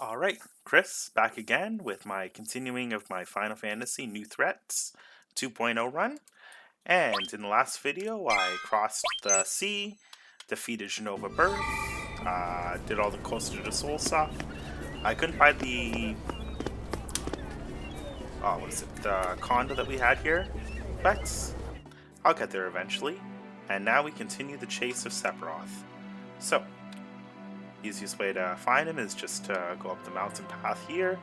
Alright, Chris, back again with my continuing of my Final Fantasy New Threats 2.0 run. And in the last video, I crossed the sea, defeated Genova Birth, did all the Coaster to Soul stuff. I couldn't find the condo that we had here, but I'll get there eventually. And now we continue the chase of Sephiroth. So, easiest way to find him is just to go up the mountain path here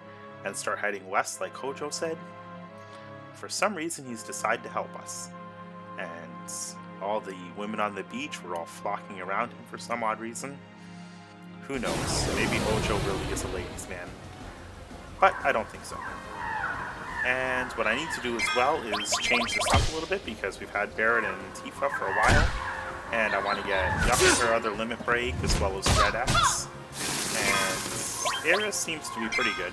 and start heading west like Hojo said. For some reason he's decided to help us. And all the women on the beach were all flocking around him for some odd reason. Who knows? Maybe Hojo really is a ladies' man. But I don't think so. And what I need to do as well is change this up a little bit because we've had Barret and Tifa for a while. And I want to get her other limit break as well as Red X. And Ares seems to be pretty good.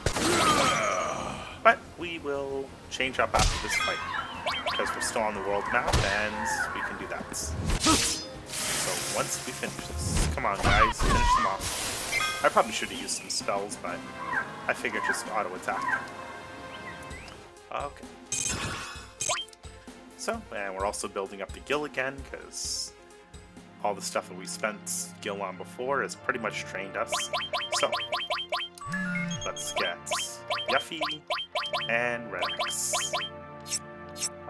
But we will change up after this fight. Because we're still on the world map and we can do that. So once we finish this, come on guys, finish them off. I probably should have used some spells, but I figured just auto attack. Okay. So, and we're also building up the Gil again, because all the stuff that we spent Gil on before has pretty much trained us. So, let's get Yuffie and Red X.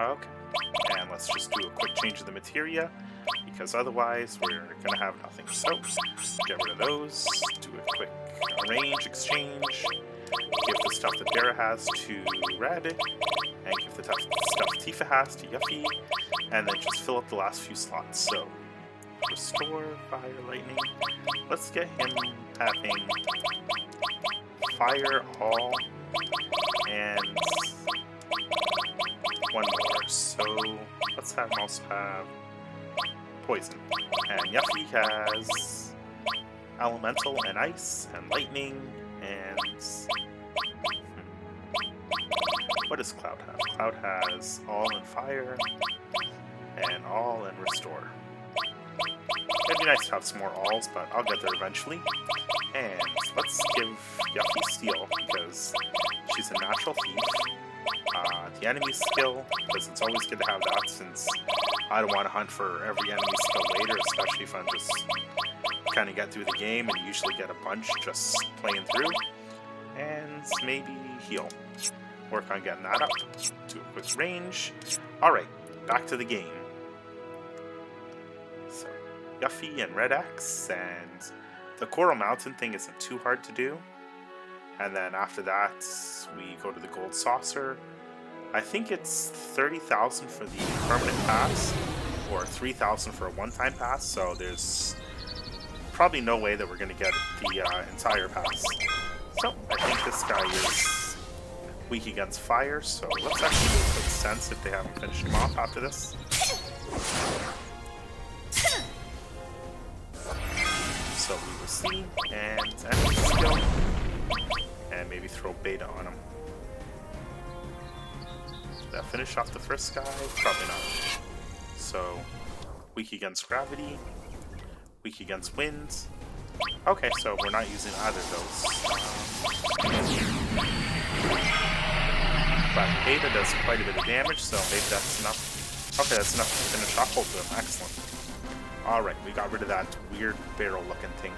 Okay, and let's just do a quick change of the materia, because otherwise we're gonna have nothing. So, get rid of those, do a quick arrange, exchange, give the stuff that Barret has to Red, and give the stuff Tifa has to Yuffie, and then just fill up the last few slots. So, restore, fire, lightning. Let's get him having fire, all, and one more. So, let's have him also have poison. And Yuffie has elemental and ice and lightning and what does Cloud have? Cloud has all in fire and all in restore. It'd be nice to have some more alls, but I'll get there eventually. And let's give Yuffie Steel because she's a natural thief. The enemy skill, because it's always good to have that since I don't want to hunt for every enemy skill later, especially if I'm just kind of get through the game and usually get a bunch just playing through. And maybe heal. Work on getting that up. Do a quick range. Alright, back to the game. So, Yuffie and Red X, and the Coral Mountain thing isn't too hard to do. And then after that, we go to the Gold Saucer. I think it's 30,000 for the permanent pass, or 3,000 for a one-time pass, so there's probably no way that we're going to get the entire pass. So, I think this guy is weak against fire, so let's actually do a quick sense if they haven't finished him off after this. So we will see, and enemy skill, and maybe throw beta on him. Did that finish off the first guy? Probably not. So, weak against gravity, weak against wind. Okay, so we're not using either of those. But beta does quite a bit of damage, so maybe that's enough. Okay, that's enough to finish off both of them. Excellent. Alright, we got rid of that weird barrel-looking thing.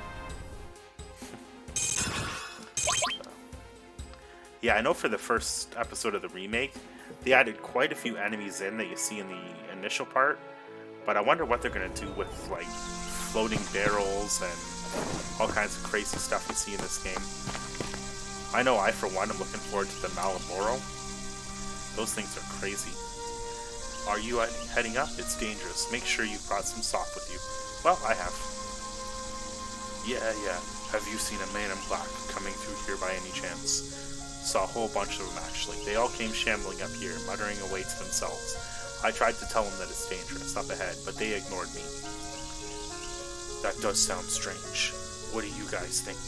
Yeah, I know for the first episode of the remake, they added quite a few enemies in that you see in the initial part, but I wonder what they're going to do with, like, floating barrels and all kinds of crazy stuff you see in this game. I know I, for one, am looking forward to the Malaboro. Those things are crazy. Are you heading up? It's dangerous. Make sure you've brought some salt with you. Well, I have. Yeah. Have you seen a man in black coming through here by any chance? Saw a whole bunch of them, actually. They all came shambling up here, muttering away to themselves. I tried to tell them that it's dangerous up ahead, but they ignored me. That does sound strange. What do you guys think?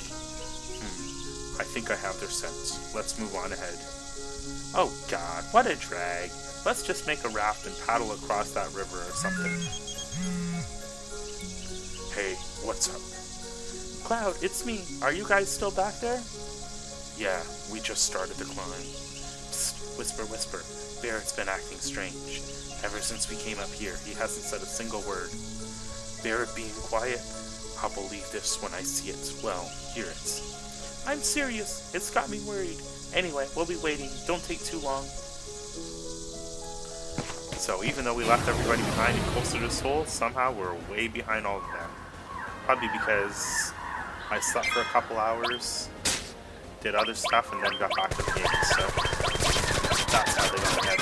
I think I have their scent. Let's move on ahead. Oh god, what a drag. Let's just make a raft and paddle across that river or something. Hey, what's up? Cloud, it's me. Are you guys still back there? Yeah, we just started the climb. Psst, whisper, whisper. Barret's been acting strange. Ever since we came up here, he hasn't said a single word. Barret being quiet? I'll believe this when I see it. Well, hear it. I'm serious. It's got me worried. Anyway, we'll be waiting. Don't take too long. So even though we left everybody behind and closer to Seoul, somehow we're way behind all of them. Probably because I slept for a couple hours, did other stuff, and then got back to the game. So that's how they got ahead.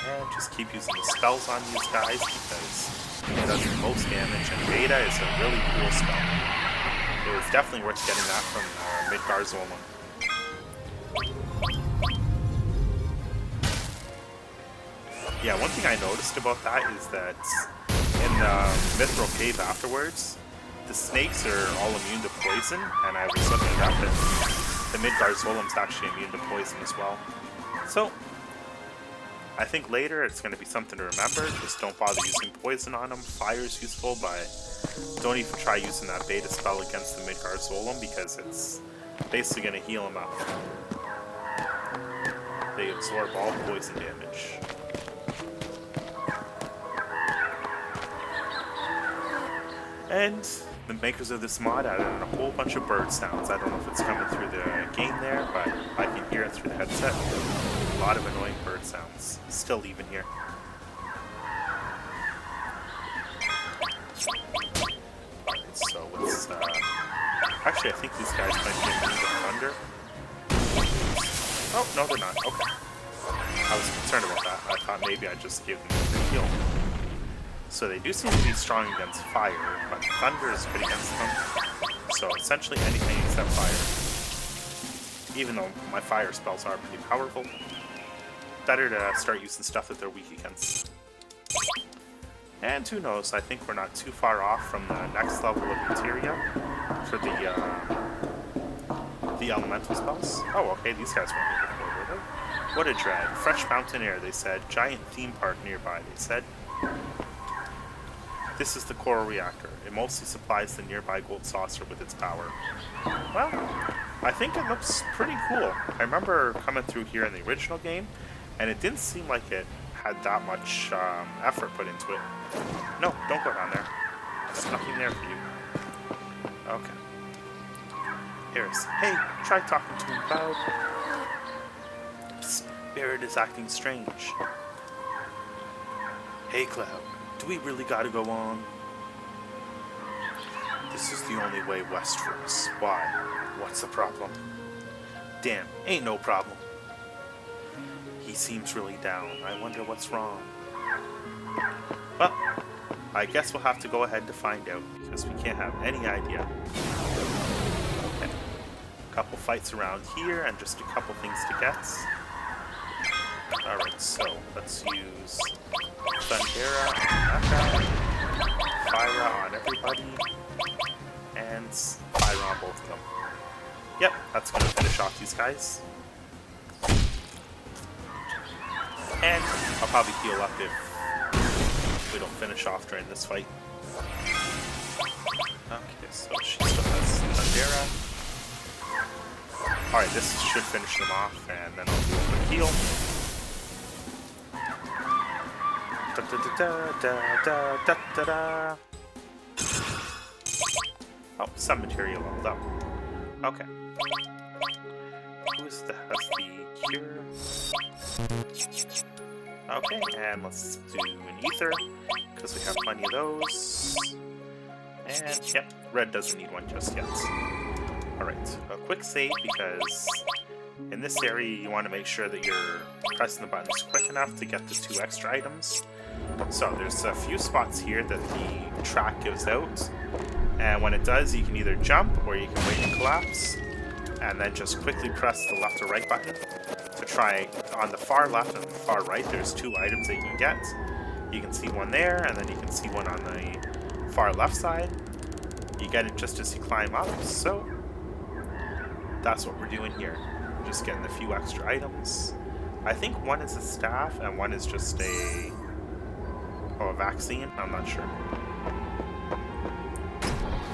And just keep using the spells on these guys because it does the most damage, and Beta is a really cool spell. It was definitely worth getting that from Midgar Zolom. Yeah, one thing I noticed about that is that in the Mithril Cave afterwards, the snakes are all immune to poison, and I was looking it up, and the Midgar Zolom's actually immune to poison as well. So, I think later it's going to be something to remember. Just don't bother using poison on them. Fire is useful, but don't even try using that beta spell against the Midgar Zolom because it's basically going to heal them up. They absorb all poison damage. And the makers of this mod added in a whole bunch of bird sounds. I don't know if it's coming through the game there, but I can hear it through the headset. A lot of annoying bird sounds. Still even here. Alright, so let's... Actually, I think these guys might be immune to thunder. Oh, no they're not. Okay. I was concerned about that. I thought maybe I just gave them a free heal. So they do seem to be strong against fire, but thunder is good against them. So essentially anything except fire. Even though my fire spells are pretty powerful, better to start using stuff that they're weak against. And who knows, I think we're not too far off from the next level of materia for the elemental spells. Oh, okay, these guys weren't here before, were they? What a dread. Fresh mountain air, they said. Giant theme park nearby, they said. This is the core reactor. It mostly supplies the nearby gold saucer with its power. Well, I think it looks pretty cool. I remember coming through here in the original game, and it didn't seem like it had that much effort put into it. No, don't go down there. There's nothing there for you. Okay. Harris, hey, try talking to him, Cloud. Psst, Barret is acting strange. Hey, Cloud. Do we really gotta go on? This is the only way west for us. Why? What's the problem? Damn, ain't no problem. He seems really down. I wonder what's wrong. Well, I guess we'll have to go ahead to find out, because we can't have any idea. Okay. A couple fights around here, and just a couple things to get. Alright, so let's use Thundera on that guy, Fire on everybody, and Fire on both of them. Yep, that's going to finish off these guys. And I'll probably heal up if we don't finish off during this fight. Okay, so she still has Thundera. Alright, this should finish them off, and then I'll do a quick heal. Da, da, da, da, da, da, da, da. Oh, some material leveled up. Okay. Who is the has the cure? Okay, and let's do an ether, because we have plenty of those. And, yep, red doesn't need one just yet. Alright, a quick save, because in this area you want to make sure that you're pressing the buttons quick enough to get the 2 extra items. So there's a few spots here that the track gives out, and when it does, you can either jump or you can wait and collapse, and then just quickly press the left or right button to try. On the far left and the far right, there's 2 items that you can get. You can see one there, and then you can see one on the far left side. You get it just as you climb up, so that's what we're doing here. We're just getting a few extra items. I think one is a staff and one is just a vaccine? I'm not sure.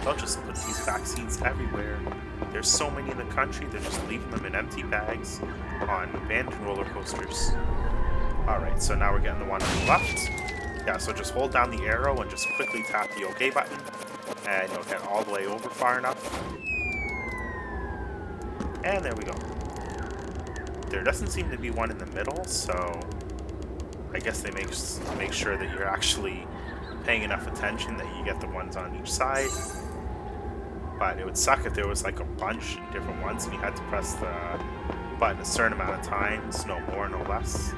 They'll just put these vaccines everywhere. There's so many in the country, they're just leaving them in empty bags on abandoned roller coasters. Alright, so now we're getting the one on the left. Yeah, so just hold down the arrow and just quickly tap the OK button, and you'll get all the way over far enough. And there we go. There doesn't seem to be one in the middle, so I guess they make sure that you're actually paying enough attention that you get the ones on each side. But it would suck if there was like a bunch of different ones and you had to press the button a certain amount of times, no more, no less.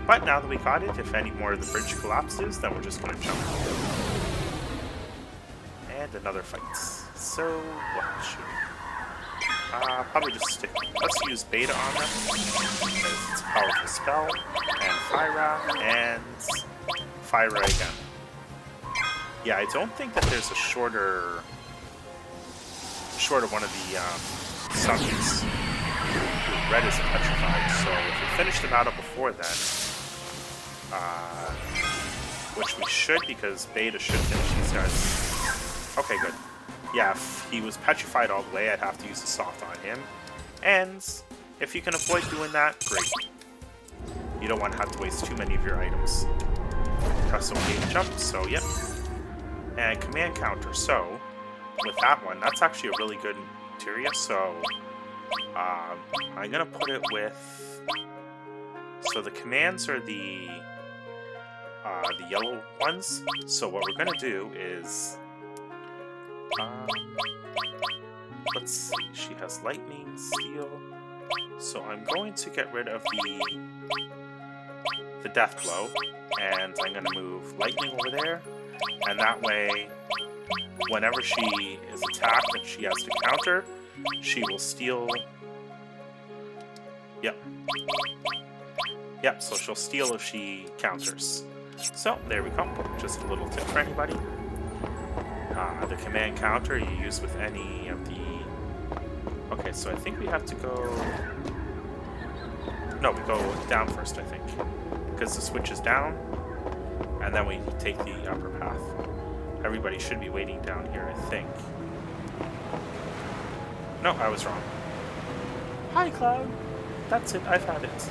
But now that we got it, if any more of the bridge collapses, then we're just going to jump. And another fight. So, what should we... probably just stick... Let's use Beta on them, because it's a powerful spell. And Fyra, and Fyra again. Yeah, I don't think that there's a shorter one of the summons. Red is petrified, so if we finish the battle before then, which we should, because Beta should finish these guys. Okay, good. Yeah, if he was petrified all the way, I'd have to use the soft on him. And if you can avoid doing that, great. You don't want to have to waste too many of your items. Press OK to jump, so yep. And command counter, so with that one, that's actually a really good materia, so I'm gonna put it with... So the commands are the yellow ones, so what we're gonna do is... let's see, she has lightning, steel, so I'm going to get rid of the death blow, and I'm gonna move lightning over there, and that way, whenever she is attacked and she has to counter, she will steal... Yep, so she'll steal if she counters. So, there we go. Just a little tip for anybody. The command counter you use with any of the... Okay, so I think we have to go... No, we go down first, I think. Because the switch is down, and then we take the upper path. Everybody should be waiting down here, I think. No, I was wrong. Hi, Cloud. That's it, I've had it.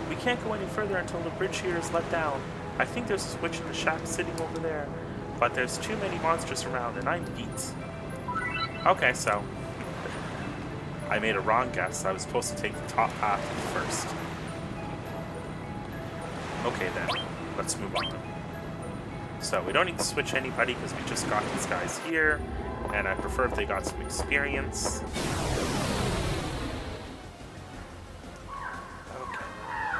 We can't go any further until the bridge here is let down. I think there's a switch in the shack sitting over there, but there's too many monsters around and I'm beat. Okay, so I made a wrong guess. I was supposed to take the top path first. Okay then, let's move on. So we don't need to switch anybody because we just got these guys here, and I prefer if they got some experience.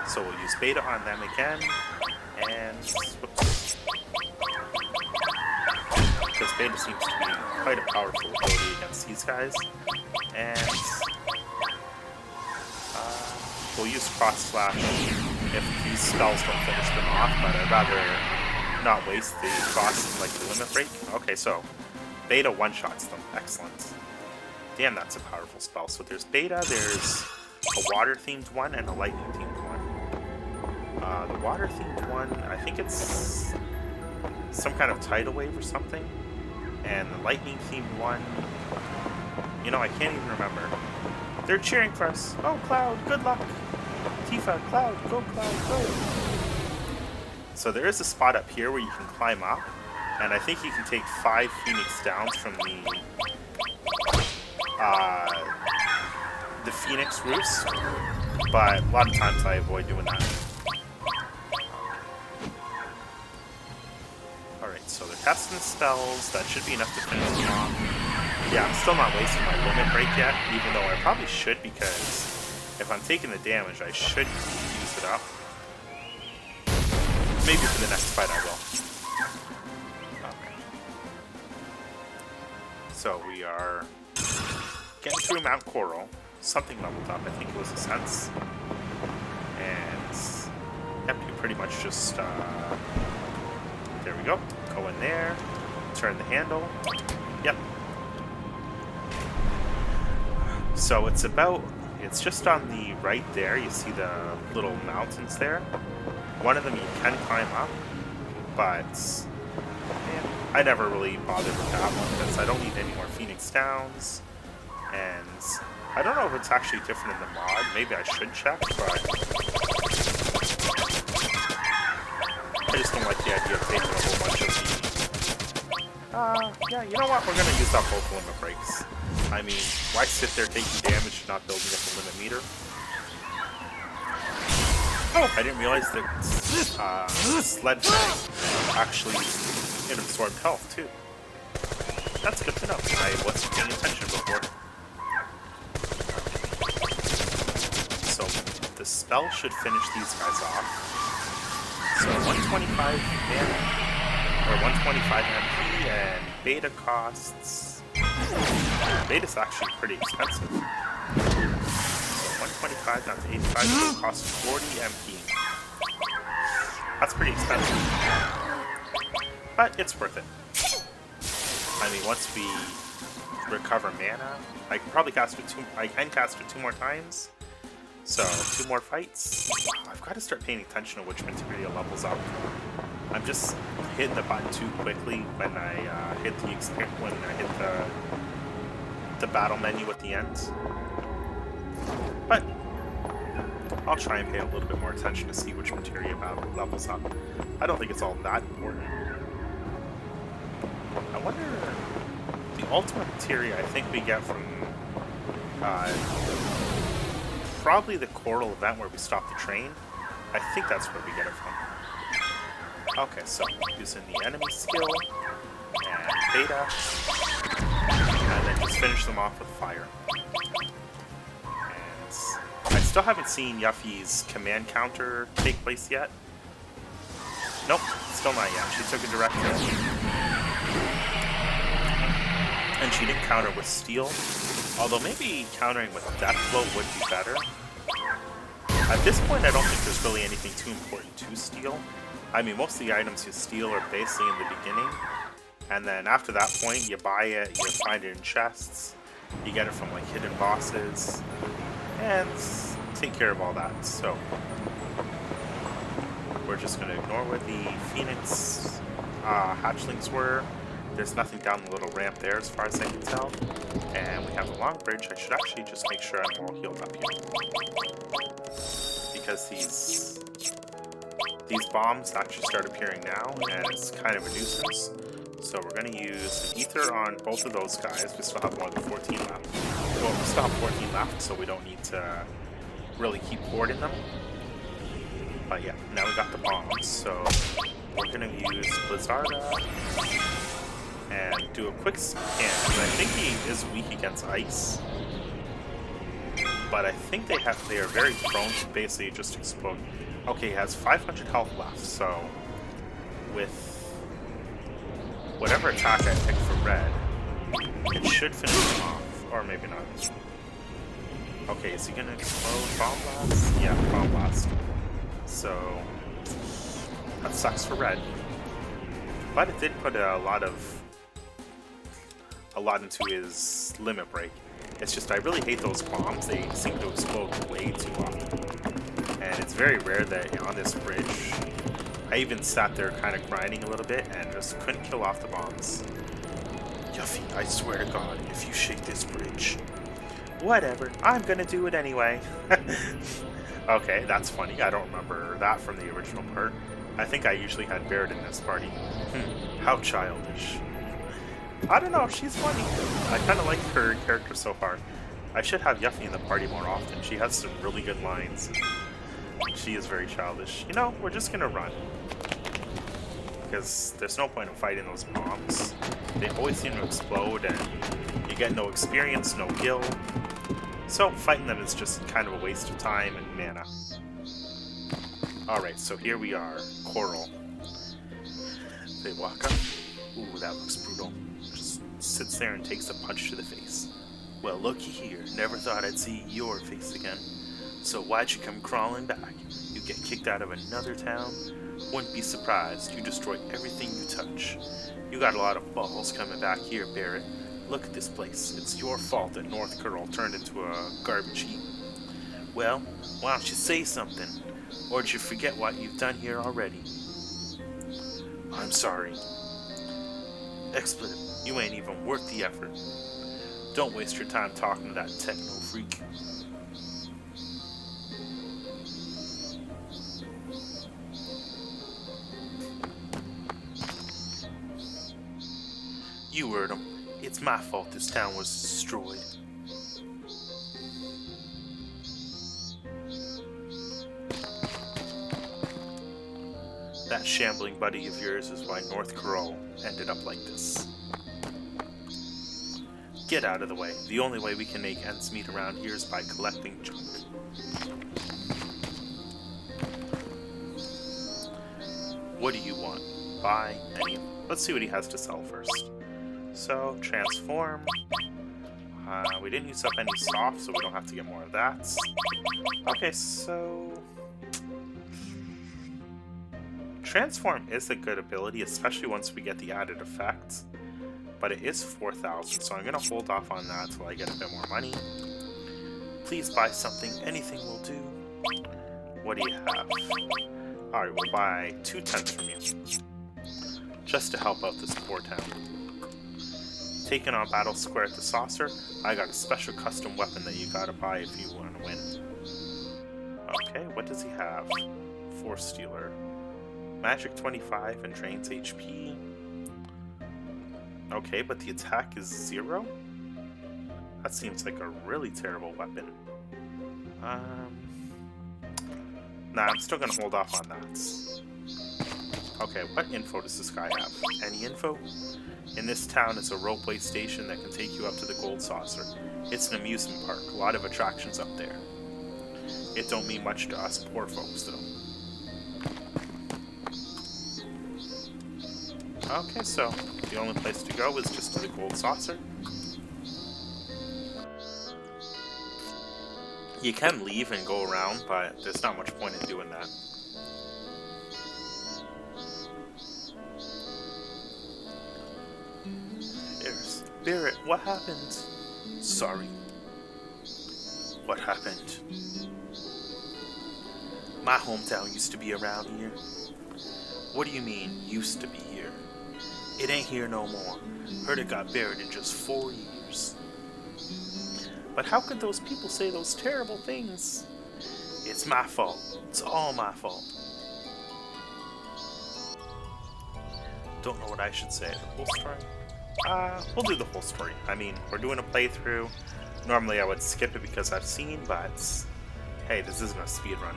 So we'll use Beta on them again, and whoops. Because Beta seems to be quite a powerful ability against these guys. And we'll use Cross Slash if these spells don't finish them off, but I'd rather not waste the cross like the limit break. Okay, so Beta one-shots them. Excellent. Damn, that's a powerful spell. So there's Beta, there's a water-themed one, and a lightning-themed one. The water-themed one, I think it's some kind of tidal wave or something. And the lightning-themed one, you know, I can't even remember. They're cheering for us. Oh, Cloud, good luck. Tifa, Cloud, go, Cloud, go. So there is a spot up here where you can climb up. And I think you can take 5 Phoenix Downs from the Phoenix Roost. But a lot of times I avoid doing that. So they're testing spells, that should be enough to finish them off. Yeah, I'm still not wasting my limit break yet, even though I probably should, because if I'm taking the damage, I should use it up. Maybe for the next fight I will. Okay. So we are getting through Mount Coral. Something leveled up, I think it was a sense. And yep, you pretty much just there we go. Go in there, turn the handle. Yep. So it's just on the right there. You see the little mountains there. One of them you can climb up, but man, I never really bothered with that one because I don't need any more Phoenix Downs. And I don't know if it's actually different in the mod. Maybe I should check, but I just don't like the idea of taking a whole bunch of the... yeah, you know what? We're going to use up both limit breaks. I mean, why sit there taking damage and not building up the limit meter? Oh, I didn't realize that Sled Fang actually it absorbed health, too. That's good to know. I wasn't paying attention before. So, the spell should finish these guys off. So, 125 mana, or 125 MP, and beta costs... Beta's actually pretty expensive. So, 125 down to 85 will cost 40 MP. That's pretty expensive. But it's worth it. I mean, once we recover mana, I can probably cast it I can cast it 2 more times. So 2 more fights. I've got to start paying attention to which material levels up. I'm just hitting the button too quickly when I hit the battle menu at the end. But I'll try and pay a little bit more attention to see which materia levels up. I don't think it's all that important. I wonder, the ultimate materia I think we get from probably the Coral event where we stop the train. I think that's where we get it from. Okay, so using the enemy skill and beta, and then just finish them off with fire. And I still haven't seen Yuffie's command counter take place yet. Nope, still not yet. She took a direct hit. And she didn't counter with steel, although maybe countering with death blow would be better. At this point, I don't think there's really anything too important to steal. I mean, most of the items you steal are basically in the beginning, and then after that point, you buy it, you find it in chests, you get it from like hidden bosses, and take care of all that. So we're just going to ignore where the Phoenix hatchlings were. There's nothing down the little ramp there as far as I can tell. And we have a long bridge. I should actually just make sure I'm all healed up here. Because these bombs actually start appearing now, and it's kind of a nuisance. So we're going to use an ether on both of those guys. We still have more than 14 left. Well, we still have 14 left, so we don't need to really keep hoarding them. But yeah, now we got the bombs. So we're going to use Blizzarda and do a quick scan. I think he is weak against ice, but I think they are very prone to basically just explode. Okay, he has 500 health left, so with whatever attack I pick for red, it should finish him off, or maybe not. Okay, is he gonna explode? Bomb blast? Yeah, bomb blast. So that sucks for red, but it did put a lot into his limit break. It's just I really hate those bombs. They seem to explode way too often. And it's very rare that on this bridge, I even sat there kind of grinding a little bit and just couldn't kill off the bombs. Yuffie, I swear to God, if you shake this bridge. Whatever, I'm gonna do it anyway. Okay, that's funny. I don't remember that from the original part. I think I usually had Barret in this party. How childish. I don't know, she's funny. I kind of like her character so far. I should have Yuffie in the party more often. She has some really good lines. She is very childish. You know, we're just gonna run. Because there's no point in fighting those bombs. They always seem to explode and you get no experience, no gil. So fighting them is just kind of a waste of time and mana. Alright, so here we are. Coral. They walk up. Ooh, that looks brutal. Just sits there and takes a punch to the face. Well, looky here. Never thought I'd see your face again. So why'd you come crawling back? You get kicked out of another town? Wouldn't be surprised. You destroy everything you touch. You got a lot of balls coming back here, Barret. Look at this place. It's your fault that North Curl turned into a garbage heap. Well, why don't you say something? Or did you forget what you've done here already? I'm sorry. Expletive, you ain't even worth the effort. Don't waste your time talking to that techno freak. You heard him. It's my fault this town was destroyed. That shambling buddy of yours is why North Corral ended up like this. Get out of the way. The only way we can make ends meet around here is by collecting junk. What do you want? Buy any. Let's see what he has to sell first. So, transform. We didn't use up any soft, so we don't have to get more of that. Okay, so... Transform is a good ability, especially once we get the added effects. But it is 4,000, so I'm going to hold off on that until I get a bit more money. Please buy something. Anything will do. What do you have? Alright, we'll buy 2 tents from you. Just to help out this poor town. Taking on Battle Square at the Saucer, I got a special custom weapon that you gotta buy if you want to win. Okay, what does he have? Force Stealer. Magic 25 and drains HP. Okay, but the attack is 0? That seems like a really terrible weapon. Nah, I'm still gonna hold off on that. Okay, what info does this guy have? Any info? In this town is a ropeway station that can take you up to the Gold Saucer. It's an amusement park, a lot of attractions up there. It don't mean much to us poor folks, though. Okay, so the only place to go is just to the Gold Saucer. You can leave and go around, but there's not much point in doing that. Barret, what happened? Sorry. What happened? My hometown used to be around here. What do you mean, used to be here? It ain't here no more. Heard it got buried in just 4 years. But how could those people say those terrible things? It's my fault. It's all my fault. Don't know what I should say. The whole story? We'll do the whole story. I mean, we're doing a playthrough. Normally I would skip it because I've seen, but hey, this isn't a speedrun.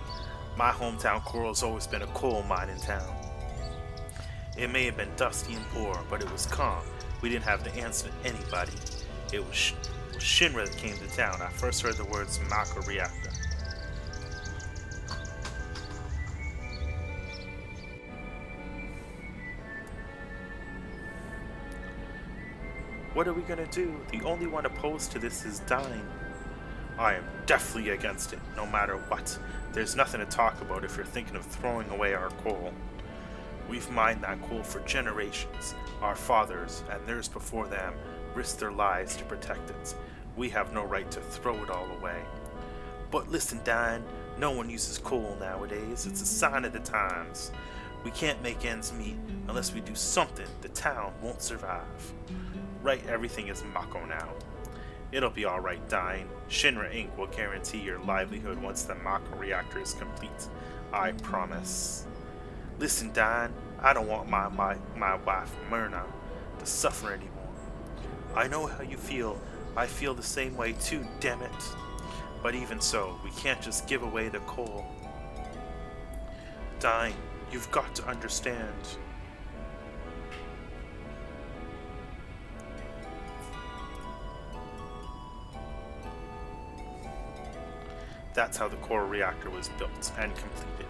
My hometown Coral's always been a coal mining town. It may have been dusty and poor, but it was calm. We didn't have to answer to anybody. It was Shinra that came to town. I first heard the words massacre reactor. What are we gonna do? The only one opposed to this is dying. I am definitely against it, no matter what. There's nothing to talk about if you're thinking of throwing away our coal. We've mined that coal for generations. Our fathers, and theirs before them, risked their lives to protect it. We have no right to throw it all away. But listen, Dine, no one uses coal nowadays. It's a sign of the times. We can't make ends meet. Unless we do something, the town won't survive. Right, everything is Mako now. It'll be alright, Dine. Shinra Inc. will guarantee your livelihood once the Mako reactor is complete. I promise. Listen, Dine, I don't want my wife, Myrna, to suffer anymore. I know how you feel. I feel the same way too, damn it. But even so, we can't just give away the coal. Dine, you've got to understand. That's how the core reactor was built and completed.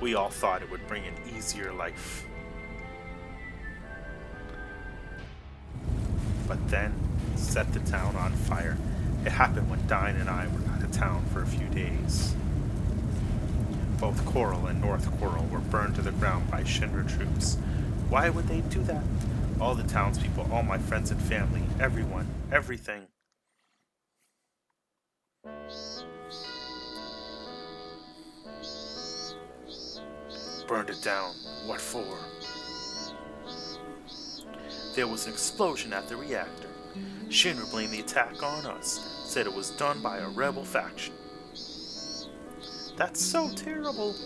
We all thought it would bring an easier life. But then, set the town on fire. It happened when Dine and I were out of town for a few days. Both Coral and North Coral were burned to the ground by Shinra troops. Why would they do that? All the townspeople, all my friends and family, everyone, everything. Burned it down. What for? There was an explosion at the reactor. Shinra blamed the attack on us, said it was done by a rebel faction. That's so terrible.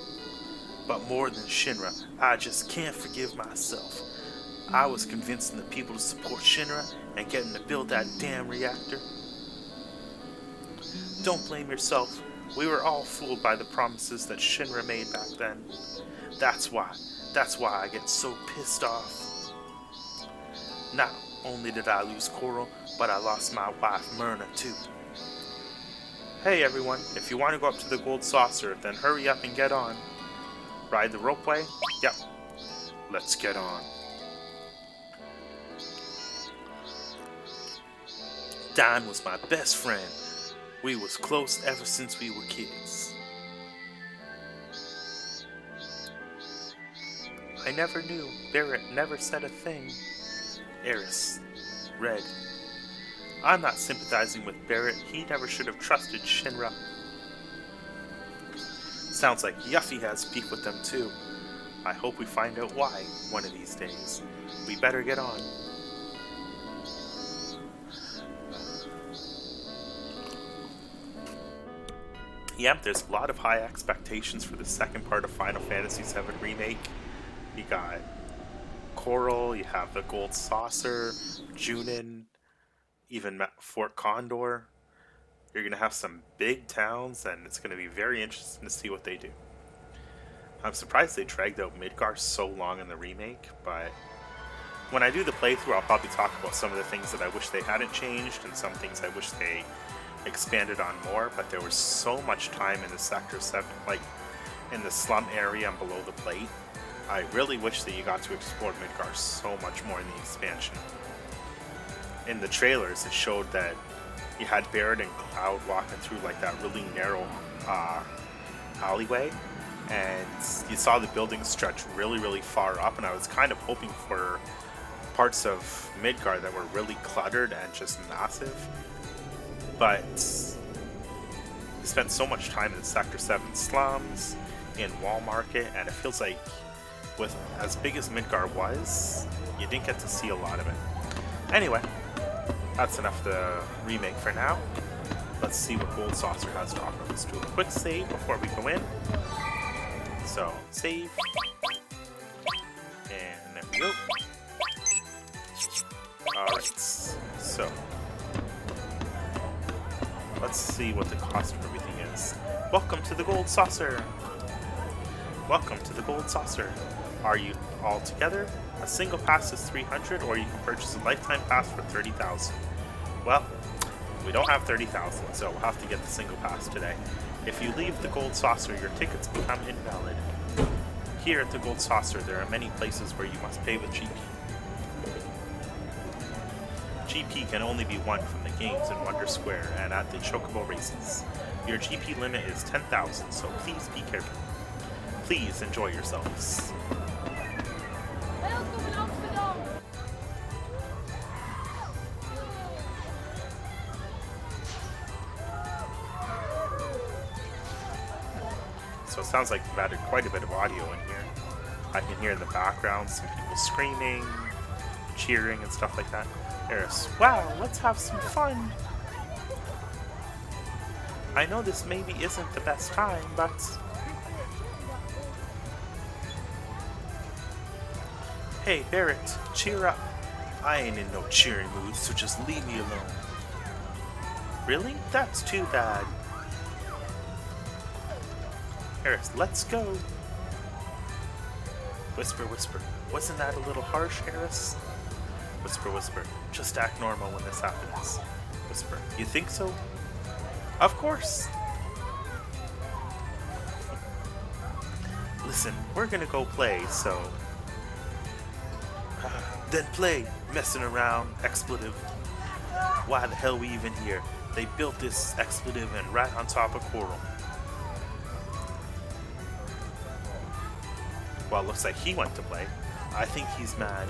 But more than Shinra, I just can't forgive myself. I was convincing the people to support Shinra and getting to build that damn reactor. Don't blame yourself. We were all fooled by the promises that Shinra made back then. That's why I get so pissed off. Not only did I lose Coral, but I lost my wife Myrna too. Hey everyone, if you want to go up to the gold saucer, then hurry up and get on. Ride the ropeway? Yep. Let's get on. Don was my best friend. We was close ever since we were kids. I never knew. Barret never said a thing. Eris. Red. I'm not sympathizing with Barret. He never should have trusted Shinra. Sounds like Yuffie has beef with them too. I hope we find out why one of these days. We better get on. Yep, there's a lot of high expectations for the second part of Final Fantasy VII Remake. You got Coral, you have the Gold Saucer, Junin, even Fort Condor. You're going to have some big towns, and it's going to be very interesting to see what they do. I'm surprised they dragged out Midgar so long in the remake, but when I do the playthrough, I'll probably talk about some of the things that I wish they hadn't changed, and some things I wish they expanded on more, but there was so much time in the Sector 7, like in the slum area and below the plate. I really wish that you got to explore Midgar so much more in the expansion. In the trailers, it showed that you had Barret and Cloud walking through like that really narrow alleyway, and you saw the buildings stretch really far up, and I was kind of hoping for parts of Midgar that were really cluttered and just massive. But we spent so much time in Sector 7 slums, in Wall Market, and it feels like with as big as Midgar was, you didn't get to see a lot of it. Anyway, that's enough of the remake for now. Let's see what Gold Saucer has to offer. Let's do a quick save before we go in. So, save. And there we go. Alright, so let's see what the cost of everything is. Welcome to the Gold Saucer! Welcome to the Gold Saucer. Are you all together? A single pass is 300, or you can purchase a lifetime pass for 30,000. Well, we don't have 30,000, so we'll have to get the single pass today. If you leave the Gold Saucer, your tickets become invalid. Here at the Gold Saucer, there are many places where you must pay with GP. GP can only be won from the games in Wonder Square and at the Chocobo Races. Your GP limit is 10,000, so please be careful. Please enjoy yourselves. So it sounds like we've added quite a bit of audio in here. I can hear in the background some people screaming, cheering, and stuff like that. Eris, wow, let's have some fun! I know this maybe isn't the best time, but... Hey, Barret, cheer up. I ain't in no cheering mood, so just leave me alone. Really? That's too bad. Eris, let's go. Whisper, whisper. Wasn't that a little harsh, Eris? Whisper, whisper. Just act normal when this happens. Whisper. You think so? Of course. Listen, we're gonna go play, so... then play. Messing around. Expletive. Why the hell we even here? They built this expletive and right on top of Coral. Well, looks like he went to play. I think he's mad.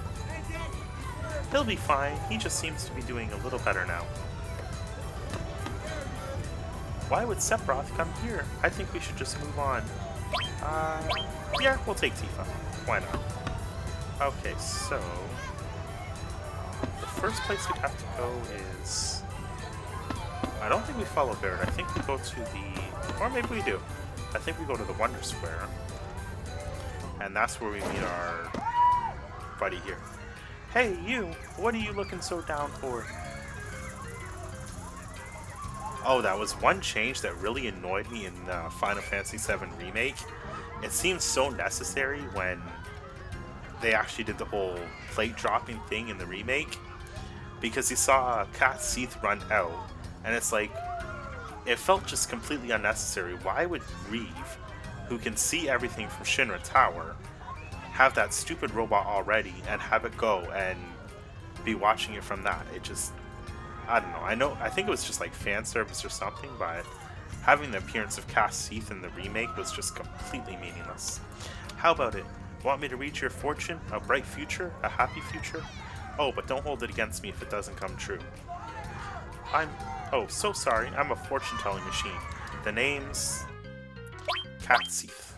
He'll be fine. He just seems to be doing a little better now. Why would Sephiroth come here? I think we should just move on. Yeah, we'll take Tifa. Why not? Okay, so... first place we'd have to go is... I don't think we follow Barret. I think we go to the... Or maybe we do. I think we go to the Wonder Square. And that's where we meet our buddy here. Hey, you! What are you looking so down for? Oh, that was one change that really annoyed me in Final Fantasy VII Remake. It seemed so necessary when they actually did the whole plate dropping thing in the remake, because you saw Cat Seath run out, and it's like, it felt just completely unnecessary. Why would Reeve, who can see everything from Shinra Tower, have that stupid robot already and have it go and be watching it from that? It just... I don't know. I think it was just like fan service or something, but having the appearance of Cass Seath in the remake was just completely meaningless. How about it? Want me to read your fortune? A bright future? A happy future? Oh, but don't hold it against me if it doesn't come true. Oh, so sorry. I'm a fortune-telling machine. The name's... Cat Seath.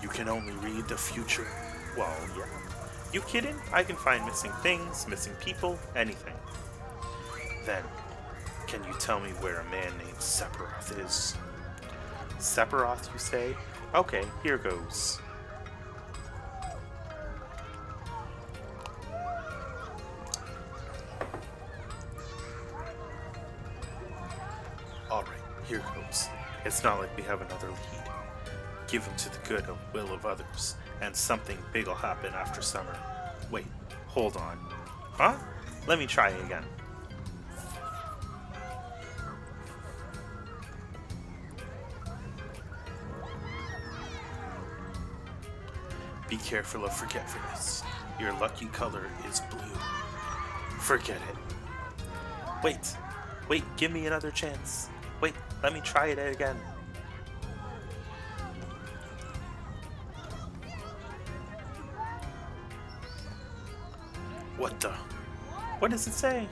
You can only read the future. Well, yeah. You kidding? I can find missing things, missing people, anything. Then, can you tell me where a man named Sephiroth is? Sephiroth, you say? Okay, here goes. Alright, here goes. It's not like we have another lead. Give him to the good will of others, and something big'll happen after summer. Wait, hold on. Huh? Let me try again. Be careful of forgetfulness. Your lucky color is blue. Forget it. Wait, give me another chance. Wait, let me try it again. What does it say?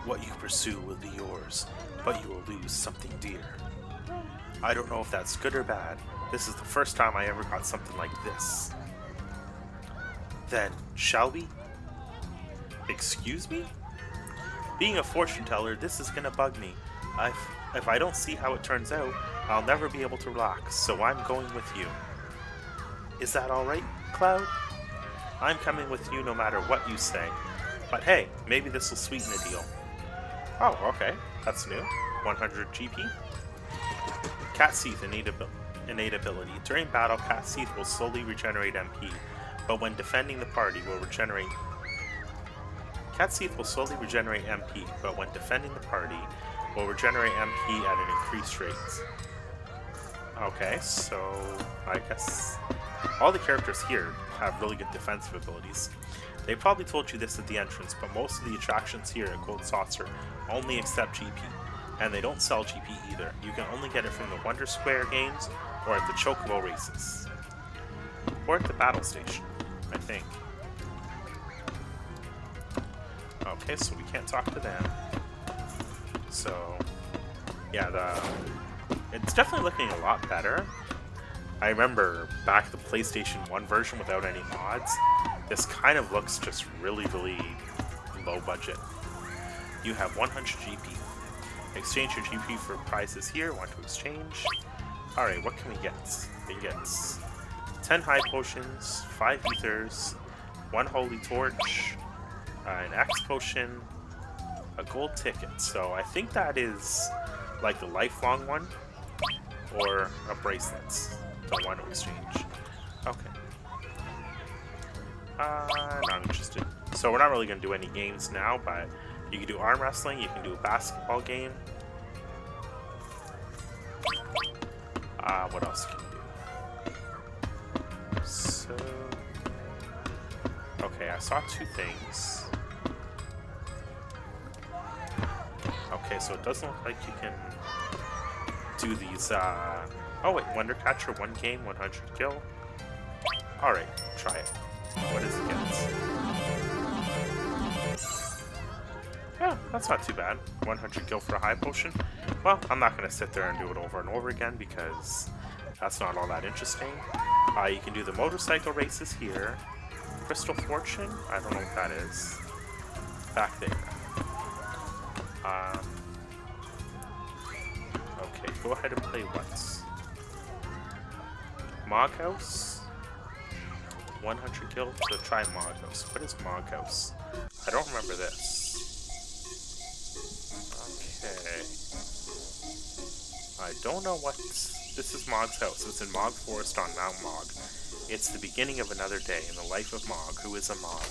What you pursue will be yours, but you will lose something dear. I don't know if that's good or bad. This is the first time I ever got something like this. Then, shall we? Excuse me? Being a fortune teller, this is gonna bug me. If I don't see how it turns out, I'll never be able to relax, so I'm going with you. Is that alright, Cloud? I'm coming with you no matter what you say. But hey, maybe this will sweeten the deal. Oh, okay. That's new. 100 GP. Cat Seath, innate ability. During battle, Cat Seath will slowly regenerate MP, but when defending the party will regenerate... Cat Seath will slowly regenerate MP, but when defending the party will regenerate MP at an increased rate. Okay, so I guess all the characters here have really good defensive abilities. They probably told you this at the entrance, but most of the attractions here at Gold Saucer only accept GP, and they don't sell GP either. You can only get it from the Wonder Square games or at the Chocobo Races. Or at the Battle Station, I think. Okay, so we can't talk to them. So, yeah, it's definitely looking a lot better. I remember back the PlayStation 1 version without any mods, this kind of looks just really, really low budget. You have 100 GP. Exchange your GP for prizes here. Want to exchange? Alright, what can we get? We get 10 high potions, 5 ethers, 1 holy torch, an X potion, a gold ticket. So I think that is like the lifelong one, or a bracelet. Don't want to exchange. Okay. Not interested. So we're not really going to do any games now, but you can do arm wrestling, you can do a basketball game. What else can you do? So... Okay, I saw 2 things. Okay, so it doesn't look like you can do these, Oh wait, Wonder Catcher, 1 game, 100 kill. Alright, try it. What is it against? Yeah, that's not too bad. 100 kill for a high potion. Well, I'm not going to sit there and do it over and over again because that's not all that interesting. You can do the motorcycle races here. Crystal Fortune? I don't know what that is. Back there. Okay, go ahead and play what? Mog House? 100 kills? So try Mog House. What is Mog House? I don't remember this. Okay. I don't know what... This is Mog's house. It's in Mog Forest on Mount Mog. It's the beginning of another day in the life of Mog, who is a Mog.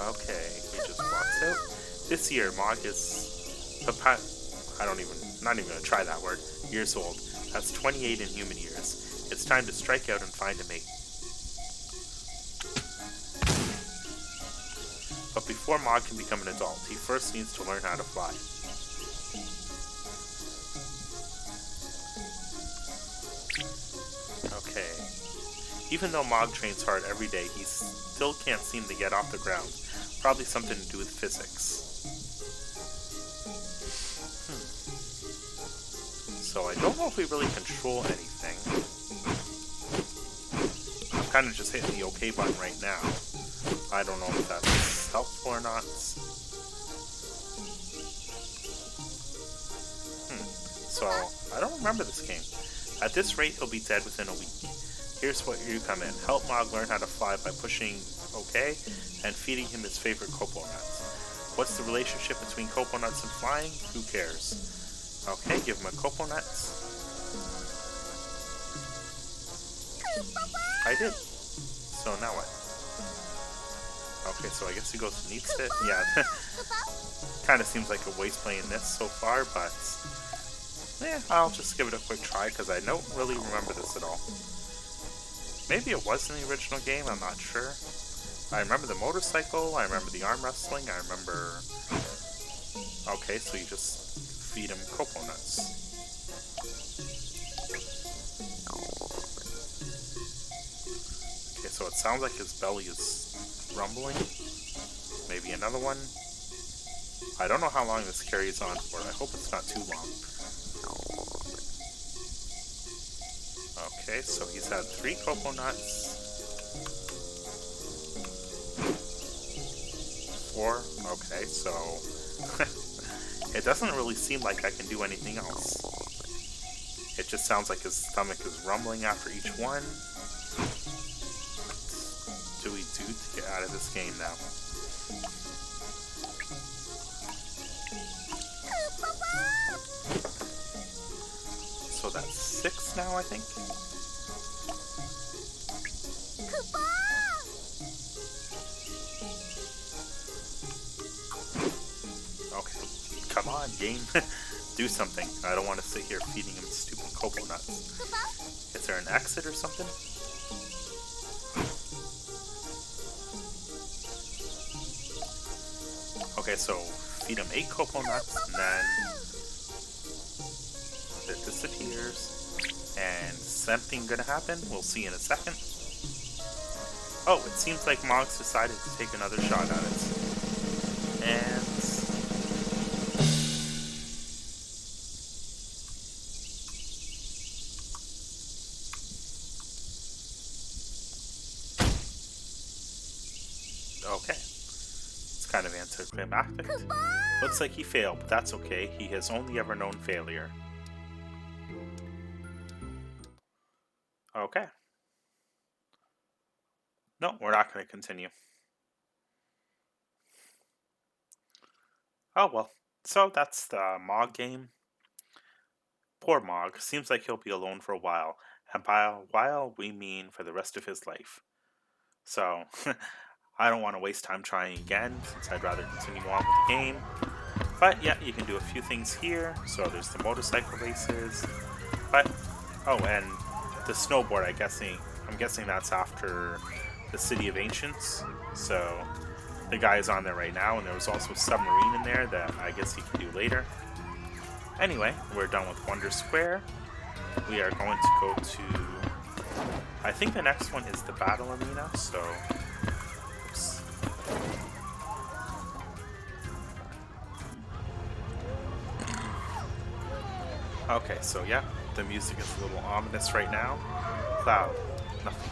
Okay, he just walks out. This year, Mog is... not even gonna try that word. Years old. That's 28 in human years. It's time to strike out and find a mate. But before Mog can become an adult, he first needs to learn how to fly. Okay. Even though Mog trains hard every day, he still can't seem to get off the ground. Probably something to do with physics. So I don't know if we really control anything. I'm kind of just hitting the OK button right now. I don't know if that's helpful or not. So, I don't remember this game. At this rate, he'll be dead within a week. Here's where you come in. Help Mog learn how to fly by pushing OK and feeding him his favorite cocoa nuts. What's the relationship between cocoa nuts and flying? Who cares? Okay, give him a cocoa nuts. I did. So now what? Okay, so I guess he goes and eats it. Yeah, kind of seems like a waste playing this so far, but yeah, I'll just give it a quick try because I don't really remember this at all. Maybe it was in the original game, I'm not sure. I remember the motorcycle, I remember the arm wrestling, I remember... Okay, so you just feed him cocoa nuts. Okay, so it sounds like his belly is rumbling. Maybe another one. I don't know how long this carries on for. I hope it's not too long. Okay, so he's had 3 cocoa nuts. 4. Okay, so it doesn't really seem like I can do anything else. It just sounds like his stomach is rumbling after each one. What do we do to get out of this game now? So that's 6 now, I think? Okay, come on, game. Do something. I don't want to sit here feeding him stupid cocoa nuts. Is there an exit or something? Okay, so feed him 8 cocoa nuts, and then it disappears. And something gonna happen? We'll see in a second. Oh, it seems like Mog's decided to take another shot at it. And... okay. It's kind of anticlimactic. Looks like he failed, but that's okay. He has only ever known failure. Okay. No, we're not going to continue. Oh well. So that's the Mog game. Poor Mog. Seems like he'll be alone for a while. And by a while, we mean for the rest of his life. So, I don't want to waste time trying again, since I'd rather continue on with the game. But yeah, you can do a few things here. So there's the motorcycle races. But, oh, and the snowboard, I'm guessing that's after the City of Ancients. So, the guy is on there right now, and there was also a submarine in there that I guess he can do later. Anyway, we're done with Wonder Square. We are going to go to... I think the next one is the Battle Arena, so... Oops. Okay, so yeah, the music is a little ominous right now. Cloud, nothing.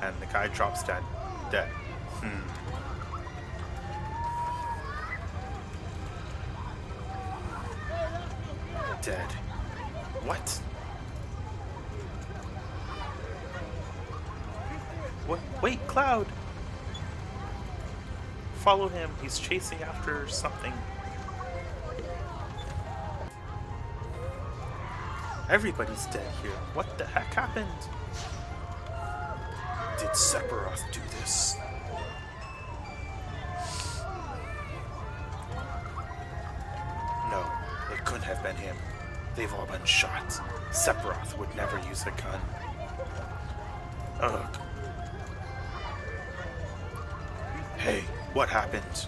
And the guy drops dead. Dead. Dead. What? What? Wait, Cloud! Follow him. He's chasing after something. Everybody's dead here. What the heck happened? Did Sephiroth do this? No, it couldn't have been him. They've all been shot. Sephiroth would never use a gun. Ugh. Hey, what happened?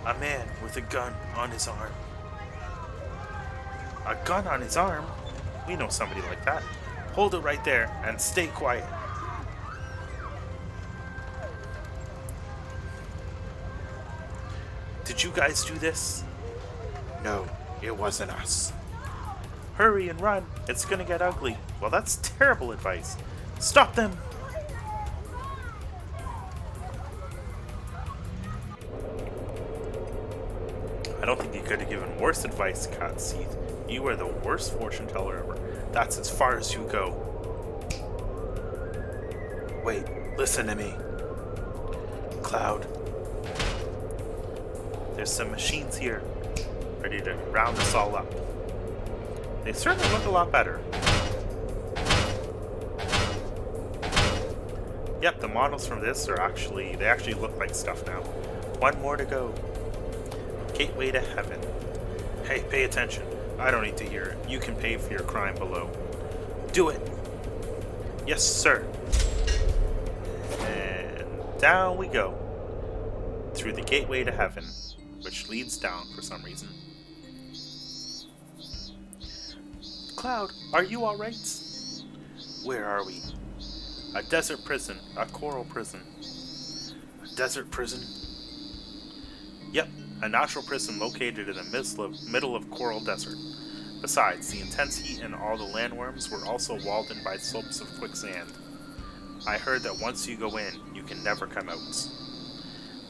A man with a gun on his arm. A gun on his arm? We know somebody like that. Hold it right there and stay quiet. Did you guys do this? No, it wasn't us. Hurry and run. It's gonna get ugly. Well, that's terrible advice. Stop them! I don't think you could have given worse advice, Cat Seath. You are the worst fortune teller ever. That's as far as you go. Wait, listen to me. Cloud. There's some machines here, ready to round us all up. They certainly look a lot better. Yep, the models from this are they actually look like stuff now. One more to go. Gateway to heaven. Hey, pay attention. I don't need to hear it. You can pay for your crime below. Do it! Yes, sir. And down we go. Through the gateway to heaven, which leads down for some reason. Cloud, are you alright? Where are we? A desert prison. A coral prison. A desert prison? Yep, a natural prison located in the middle of Coral Desert. Besides, the intense heat and all the landworms were also walled in by slopes of quicksand. I heard that once you go in, you can never come out.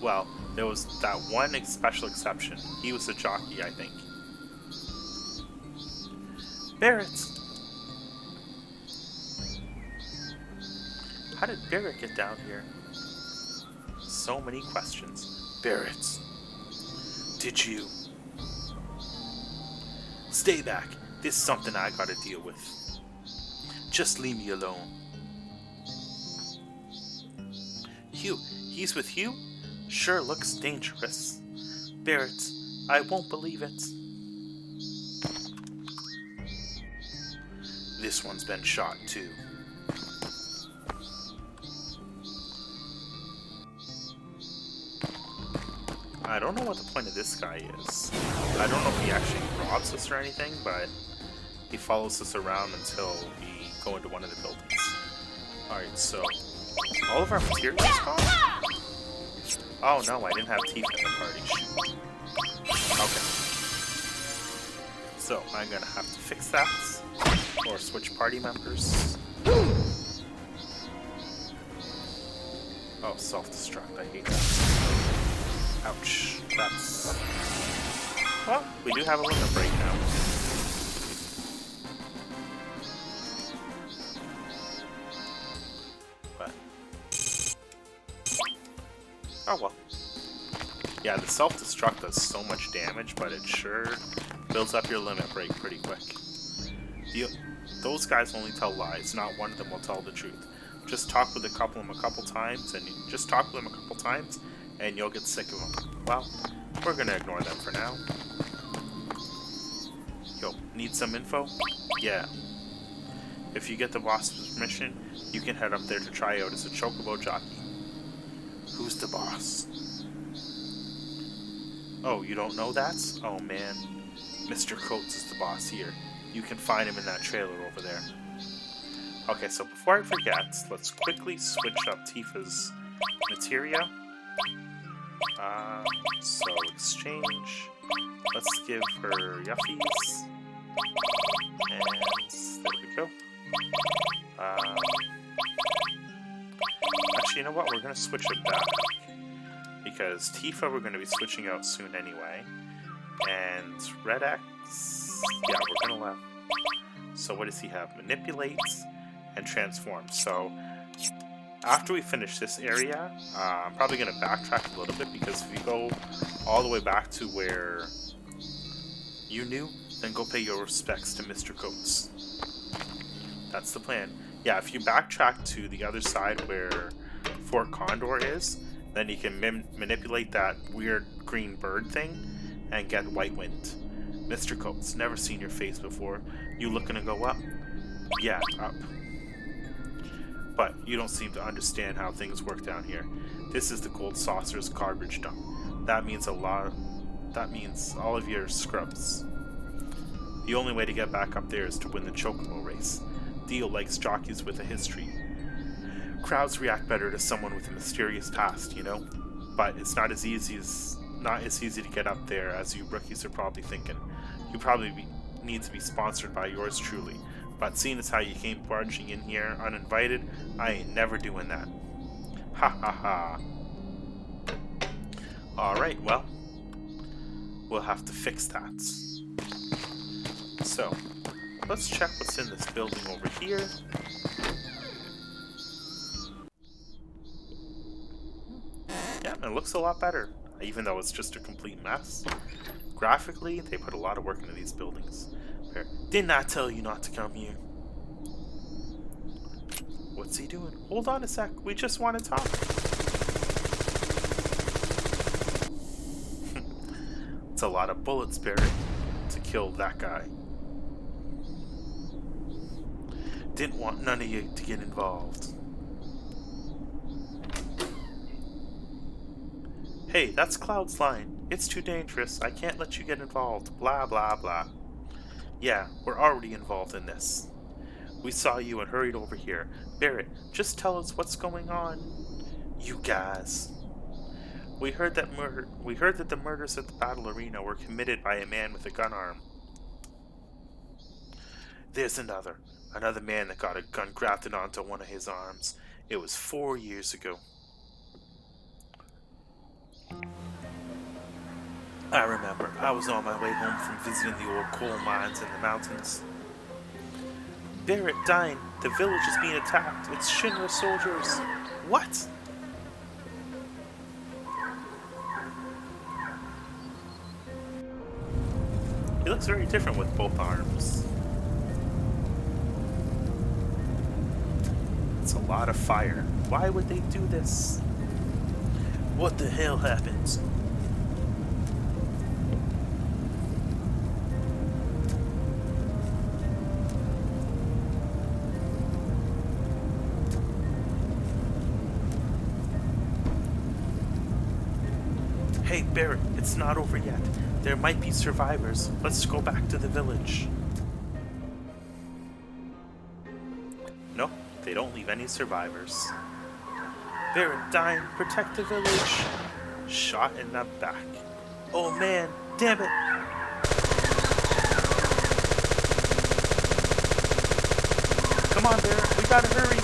Well, there was that one special exception. He was a jockey, I think. Barret! How did Barret get down here? So many questions. Barret. Did you? Stay back. This is something I gotta deal with. Just leave me alone. Hugh. He's with Hugh? Sure looks dangerous. Barret, I won't believe it. This one's been shot too. I don't know what the point of this guy is. I don't know if he actually robs us or anything, but he follows us around until we go into one of the buildings. Alright, so all of our materials gone? Oh no, I didn't have teeth in the party. Shoot. Okay. So I'm gonna have to fix that. Or switch party members. Oh, self-destruct. I hate that. Ouch. That's... Well, we do have a limit break now. But... oh well. Yeah, the self-destruct does so much damage, but it sure builds up your limit break pretty quick. Those guys only tell lies. Not one of them will tell the truth. Just talk with a couple of them a couple times, and you'll get sick of them. Well, we're gonna ignore them for now. Yo, need some info? Yeah. If you get the boss's permission, you can head up there to try out as a Chocobo jockey. Who's the boss? Oh, you don't know that? Oh man. Mr. Coates is the boss here. You can find him in that trailer over there. Okay, so before I forget, let's quickly switch up Tifa's materia. So exchange. Let's give her Yuffies. And there we go. Actually, you know what? We're going to switch it back. Because Tifa we're going to be switching out soon anyway. And Red X... Yeah, we're going to let... So what does he have? Manipulates and transforms. So after we finish this area, I'm probably going to backtrack a little bit, because if you go all the way back to where you knew, then go pay your respects to Mr. Coates. That's the plan. Yeah, if you backtrack to the other side where Fort Condor is, then you can manipulate that weird green bird thing and get White Wind. Mr. Coates, never seen your face before. You looking to go up? Yeah, up. But you don't seem to understand how things work down here. This is the Gold Saucer's garbage dump. That means all of your scrubs. The only way to get back up there is to win the Chocobo Race. Dio likes jockeys with a history. Crowds react better to someone with a mysterious past, you know? But it's not as easy to get up there as you rookies are probably thinking. You probably need to be sponsored by yours truly. But seeing as how you came barging in here uninvited, I ain't never doing that. Ha ha ha. Alright, well, we'll have to fix that. So, let's check what's in this building over here. Yeah, it looks a lot better, even though it's just a complete mess. Graphically, they put a lot of work into these buildings. Didn't I tell you not to come here? What's he doing? Hold on a sec, we just want to talk. It's a lot of bullets, Barret, to kill that guy. Didn't want none of you to get involved. Hey, that's Cloud's line. It's too dangerous. I can't let you get involved. Blah, blah, blah. Yeah, we're already involved in this. We saw you and hurried over here. Barret, just tell us what's going on. You guys. We heard that the murders at the battle arena were committed by a man with a gun arm. There's another man that got a gun grafted onto one of his arms. It was 4 years ago. I remember. I was on my way home from visiting the old coal mines in the mountains. Barret dying. The village is being attacked. It's Shinra soldiers. What? He looks very different with both arms. It's a lot of fire. Why would they do this? What the hell happens? Hey, Barret, it's not over yet. There might be survivors. Let's go back to the village. No, they don't leave any survivors. Barret dying, protect the village. Shot in the back. Oh man, damn it. Come on, Barret, we gotta hurry.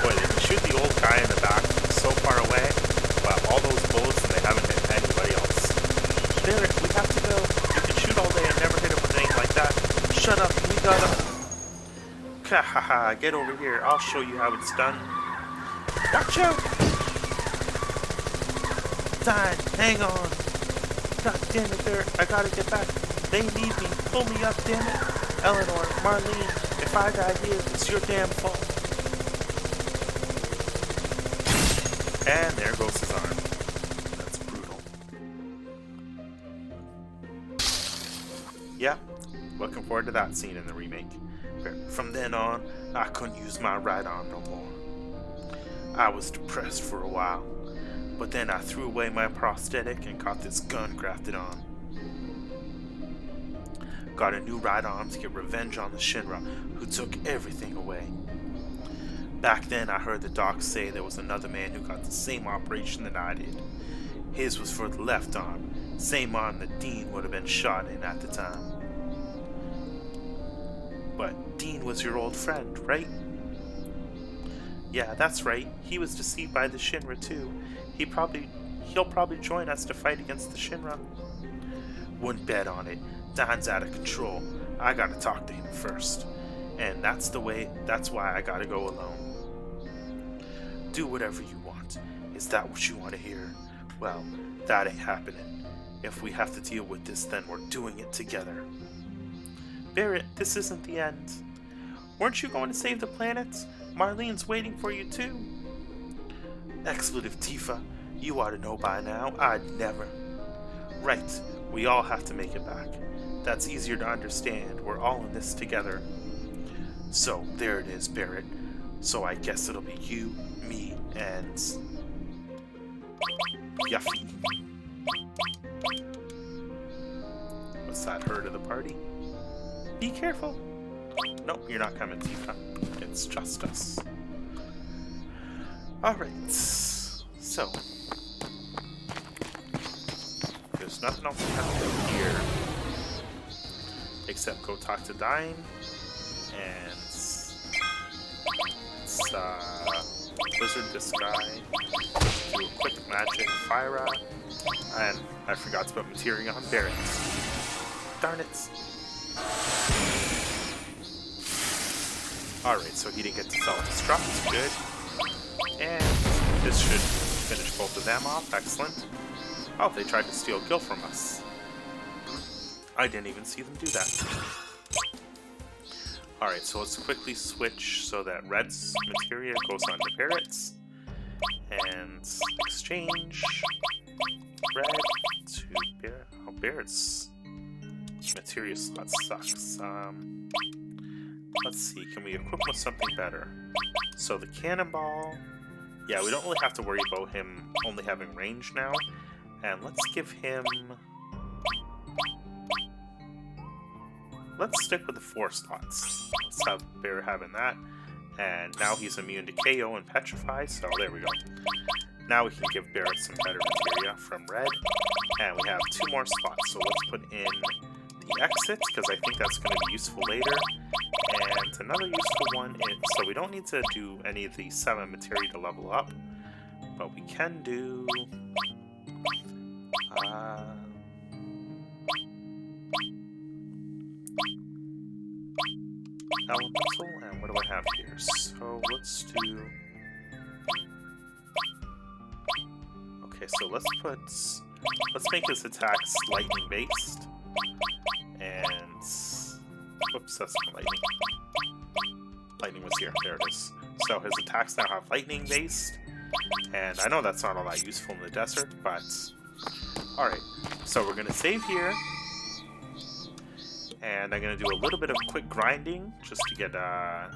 Boy, they can shoot the old guy in the back so far away, but all those bullets and they haven't hit anybody else. Barret, we have to go. You can shoot all day and never hit him with anything like that. Shut up, we gotta... Kahaha, get over here, I'll show you how it's done. Watch out! Die, hang on. God damn it, Barret, I gotta get back. They need me, pull me up, damn it. Eleanor, Marlene, if I die here, it's your damn fault. And there goes his arm. That's brutal. Yeah, looking forward to that scene in the remake. From then on, I couldn't use my right arm no more. I was depressed for a while, but then I threw away my prosthetic and got this gun grafted on. Got a new right arm to get revenge on the Shinra, who took everything away. Back then, I heard the doc say there was another man who got the same operation that I did. His was for the left arm, same arm that Dean would have been shot in at the time. But Dean was your old friend, right? Yeah, that's right. He was deceived by the Shinra too. He'll probably join us to fight against the Shinra. Wouldn't bet on it. Don's out of control. I gotta talk to him first. And that's why I gotta go alone. Do whatever you want. Is that what you want to hear? Well, that ain't happening. If we have to deal with this, then we're doing it together. Barret, this isn't the end. Weren't you going to save the planet? Marlene's waiting for you too. Expletive Tifa, you ought to know by now. I'd never. Right, we all have to make it back. That's easier to understand. We're all in this together. So, there it is, Barret. So I guess it'll be you, me, and... Yuffie. What's that, her to the party? Be careful. Nope, you're not coming, Tifa. It's just us. Alright. So. There's nothing else we have to do here. Except go talk to Dyne. And... Blizzard this guy. Do a quick magic Fyra. And I forgot to put materia on Barret. Darn it. Alright, so he didn't get to self-destruct. Good. And this should finish both of them off. Excellent. Oh, they tried to steal Gil from us. I didn't even see them do that. Alright, so let's quickly switch so that Red's materia goes on to Barret's. And exchange Red to Barret. Oh, Barret's materia slot sucks. Let's see, can we equip with something better? So the cannonball, yeah, we don't really have to worry about him only having range now. And let's give him... Let's stick with the 4 slots. Let's have Barret having that. And now he's immune to KO and Petrify, so there we go. Now we can give Barret some better materia from Red. And we have 2 more slots, so let's put in the exit, because I think that's going to be useful later. And another useful one is, so we don't need to do any of the 7 materia to level up, but we can do... Elemental, and what do I have here? So let's do... Okay, so let's make this attack lightning based. And... Whoops, that's not lightning. Lightning was here, there it is. So his attacks now have lightning based. And I know that's not all that useful in the desert, but... Alright, so we're gonna save here. And I'm going to do a little bit of quick grinding just to get a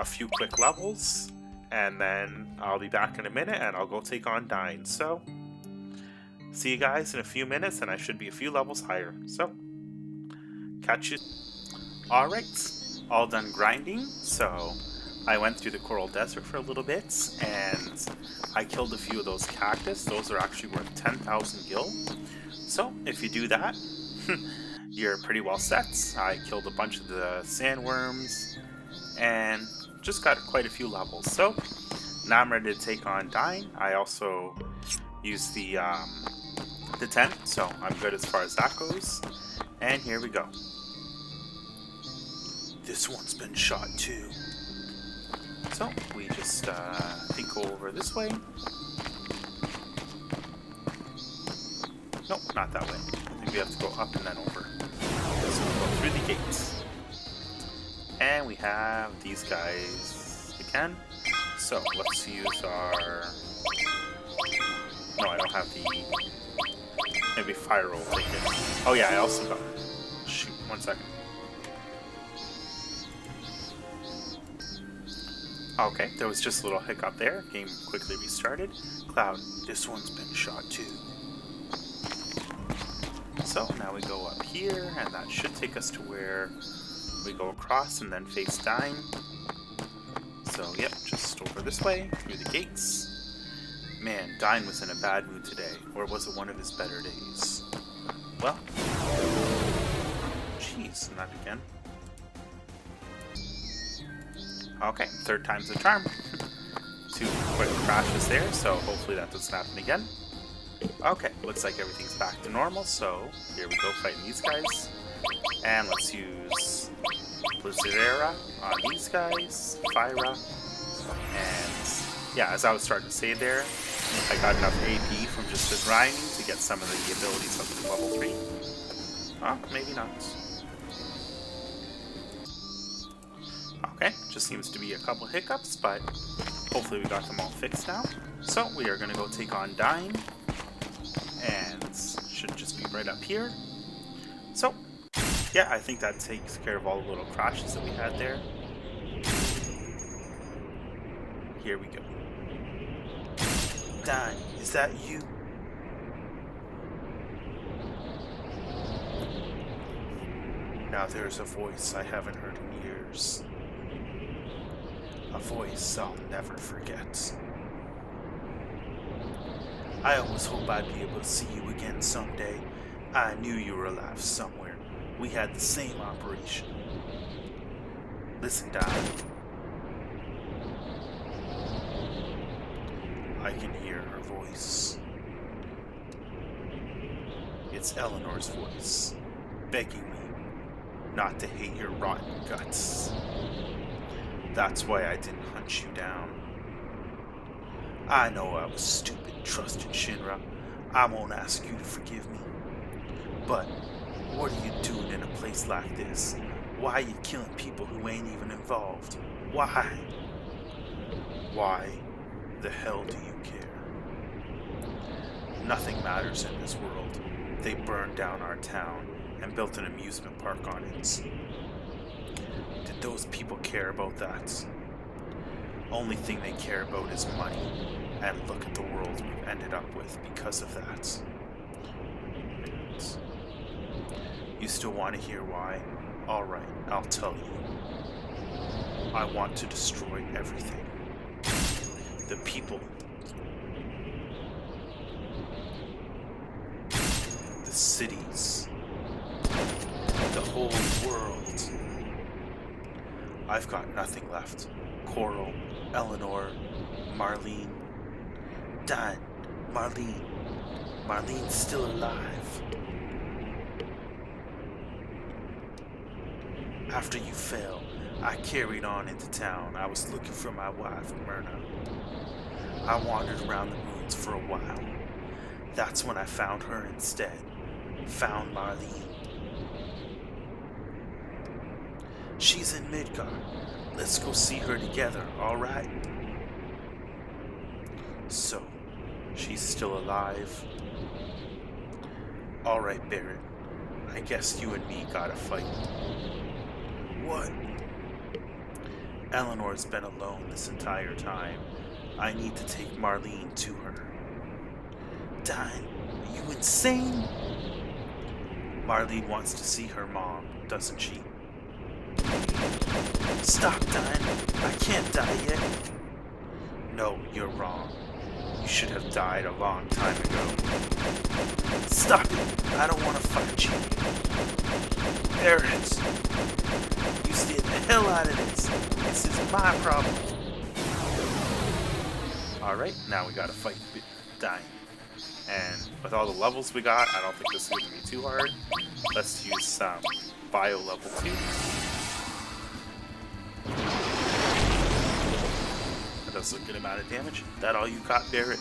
few quick levels. And then I'll be back in a minute and I'll go take on Dyne. So, see you guys in a few minutes and I should be a few levels higher. So, catch you. Alright, all done grinding. So, I went through the Coral Desert for a little bit and I killed a few of those cactus. Those are actually worth 10,000 gil. So, if you do that... You're pretty well set. I killed a bunch of the sandworms and just got quite a few levels. So now I'm ready to take on Dyne. I also used the tent, so I'm good as far as that goes. And here we go. This one's been shot too. So we just I think go over this way. Nope, not that way. I think we have to go up and then over. So we'll go through the gates. And we have these guys again. So let's use our... No, I don't have the... Maybe fire will take it. Oh yeah, I also got... Shoot, 1 second. Okay, there was just a little hiccup there. Game quickly restarted. Cloud, this one's been shot too. So now we go up here, and that should take us to where we go across and then face Dyne. So yep, just over this way, through the gates. Man, Dyne was in a bad mood today, or was it one of his better days? Well, jeez, not again. Okay, third time's the charm. 2 quick crashes there, so hopefully that doesn't happen again. Okay, looks like everything's back to normal, so here we go fighting these guys. And let's use Blizzardera on these guys, Fyra, and yeah, as I was starting to say there, I got enough AP from just the grinding to get some of the abilities up to level 3. Oh, maybe not. Okay, just seems to be a couple hiccups, but hopefully we got them all fixed now. So we are going to go take on Dyne, and should just be right up here. So, yeah, I think that takes care of all the little crashes that we had there. Here we go. Dyne, is that you? Now there's a voice I haven't heard in years. A voice I'll never forget. I always hope I'd be able to see you again someday. I knew you were alive somewhere. We had the same operation. Listen, Dyne. I can hear her voice. It's Eleanor's voice, begging me not to hate your rotten guts. That's why I didn't hunt you down. I know I was stupid trusting Shinra. I won't ask you to forgive me. But what are you doing in a place like this? Why are you killing people who ain't even involved? Why? Why the hell do you care? Nothing matters in this world. They burned down our town and built an amusement park on it. Did those people care about that? Only thing they care about is money, and look at the world we've ended up with because of that. And you still want to hear why? Alright, I'll tell you. I want to destroy everything. The people. The cities. The whole world. I've got nothing left. Coral, Eleanor, Marlene. Dyne, Marlene. Marlene's still alive. After you fell, I carried on into town. I was looking for my wife, Myrna. I wandered around the ruins for a while. That's when I found her instead. Found Marlene. She's in Midgard. Let's go see her together, alright? So, she's still alive. Alright, Barret. I guess you and me gotta fight. What? Eleanor's been alone this entire time. I need to take Marlene to her. Dyne, are you insane? Marlene wants to see her mom, doesn't she? Stop, Dyne. I can't die yet. No, you're wrong. You should have died a long time ago. Stop it! I don't want to fight you. Barret! You stay the hell out of this. This is my problem. Alright, now we gotta fight Dyne. And with all the levels we got, I don't think this is going to be too hard. Let's use some bio level 2. That does a good amount of damage. That all you got, Barret?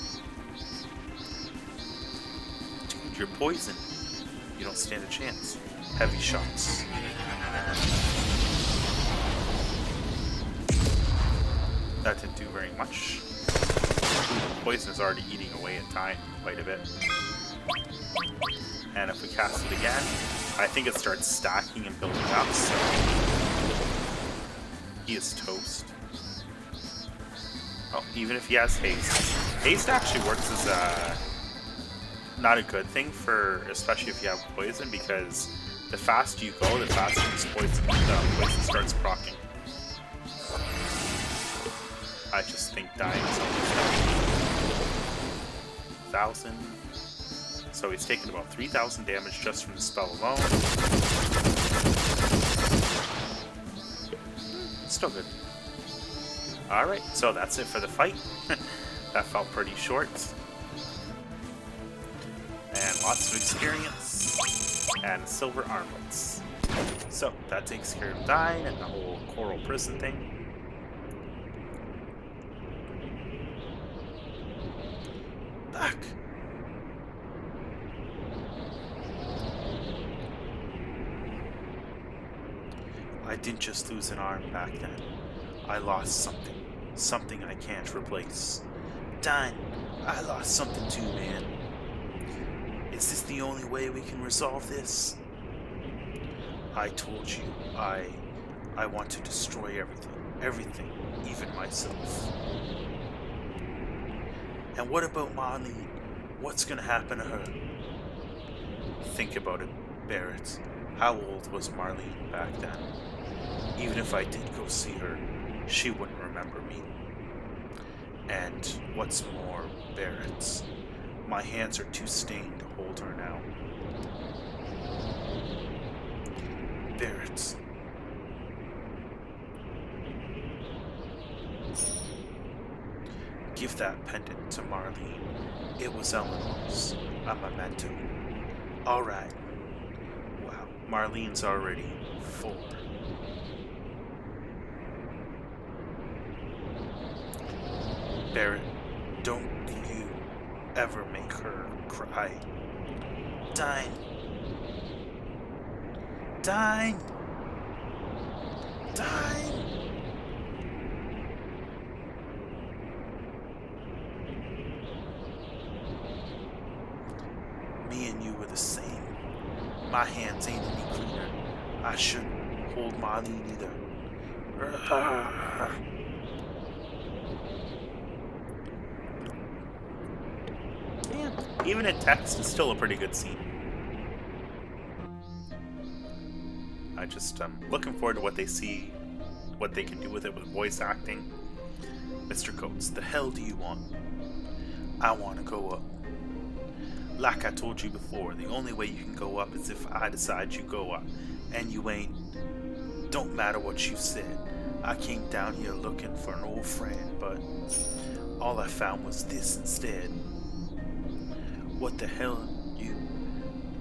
Dude, you're poison. You don't stand a chance. Heavy shots. That didn't do very much. Poison is already eating away at time quite a bit. And if we cast it again, I think it starts stacking and building up, so he is toast. Oh, even if he has haste. Haste actually works as a not a good thing for, especially if you have poison, because the faster you go, the faster this poison starts proccing. I just think dying is almost 1,000. So he's taken about 3,000 damage just from the spell alone. Still good. Alright, so that's it for the fight. That felt pretty short. And lots of experience. And silver armlets. So, that takes care of Dine and the whole coral prison thing. Back! I didn't just lose an arm back then. I lost something. Something I can't replace. Dine, I lost something too, man. Is this the only way we can resolve this? I told you, I want to destroy everything. Everything, even myself. And what about Marlene? What's gonna happen to her? Think about it, Barret. How old was Marlene back then? Even if I did go see her, she wouldn't remember me. And what's more, Barret, my hands are too stained to hold her now. Barret. Give that pendant to Marlene. It was Eleanor's. A memento. Alright. Wow, Marlene's already 4. Barret, don't you ever make her cry. Dine. Dine! Dine! Me and you were the same. My hands ain't any cleaner. I shouldn't hold Marlene either. Yeah, even in text, it's still a pretty good scene. I just looking forward to what they see, what they can do with it with voice acting. Mr. Coates, the hell do you want? I want to go up. Like I told you before, the only way you can go up is if I decide you go up. And you ain't. Don't matter what you said. I came down here looking for an old friend, but all I found was this instead. What the hell, you?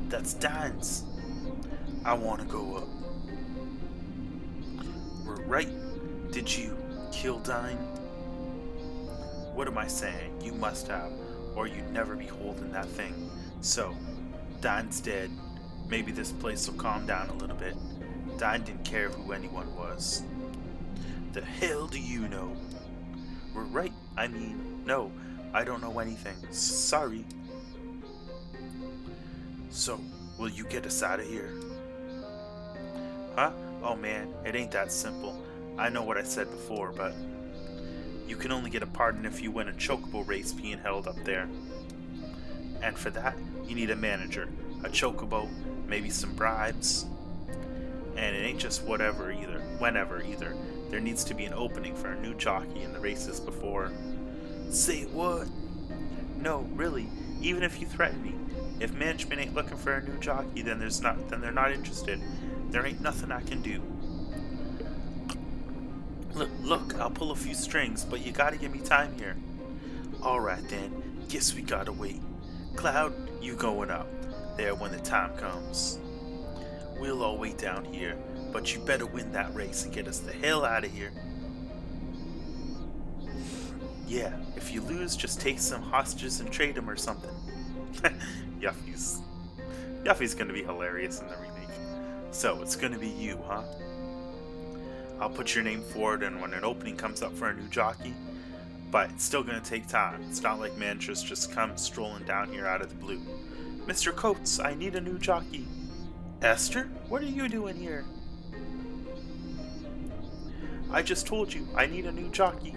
That's Dine's. I want to go up. We're right. Did you kill Dine? What am I saying? You must have, or you'd never be holding that thing. So, Dine's dead. Maybe this place will calm down a little bit. Dine didn't care who anyone was. The hell do you know? We're right. I mean, no, I don't know anything. Sorry. So, will you get us out of here? Huh? Oh man, it ain't that simple. I know what I said before, but you can only get a pardon if you win a Chocobo Race being held up there. And for that, you need a manager, a Chocobo, maybe some bribes. And it ain't just whenever either. There needs to be an opening for a new jockey in the races before. Say what? No, really, even if you threaten me. If management ain't looking for a new jockey, then they're not interested. There ain't nothing I can do. Look, I'll pull a few strings, but you gotta give me time here. Alright then, guess we gotta wait. Cloud, you going up there when the time comes. We'll all wait down here, but you better win that race and get us the hell out of here. Yeah, if you lose, just take some hostages and trade them or something. Yuffie's gonna be hilarious in the remake. So, it's gonna be you, huh? I'll put your name forward and when an opening comes up for a new jockey, but it's still gonna take time. It's not like managers just come strolling down here out of the blue. Mr. Coates, I need a new jockey. Esther, what are you doing here? I just told you, I need a new jockey.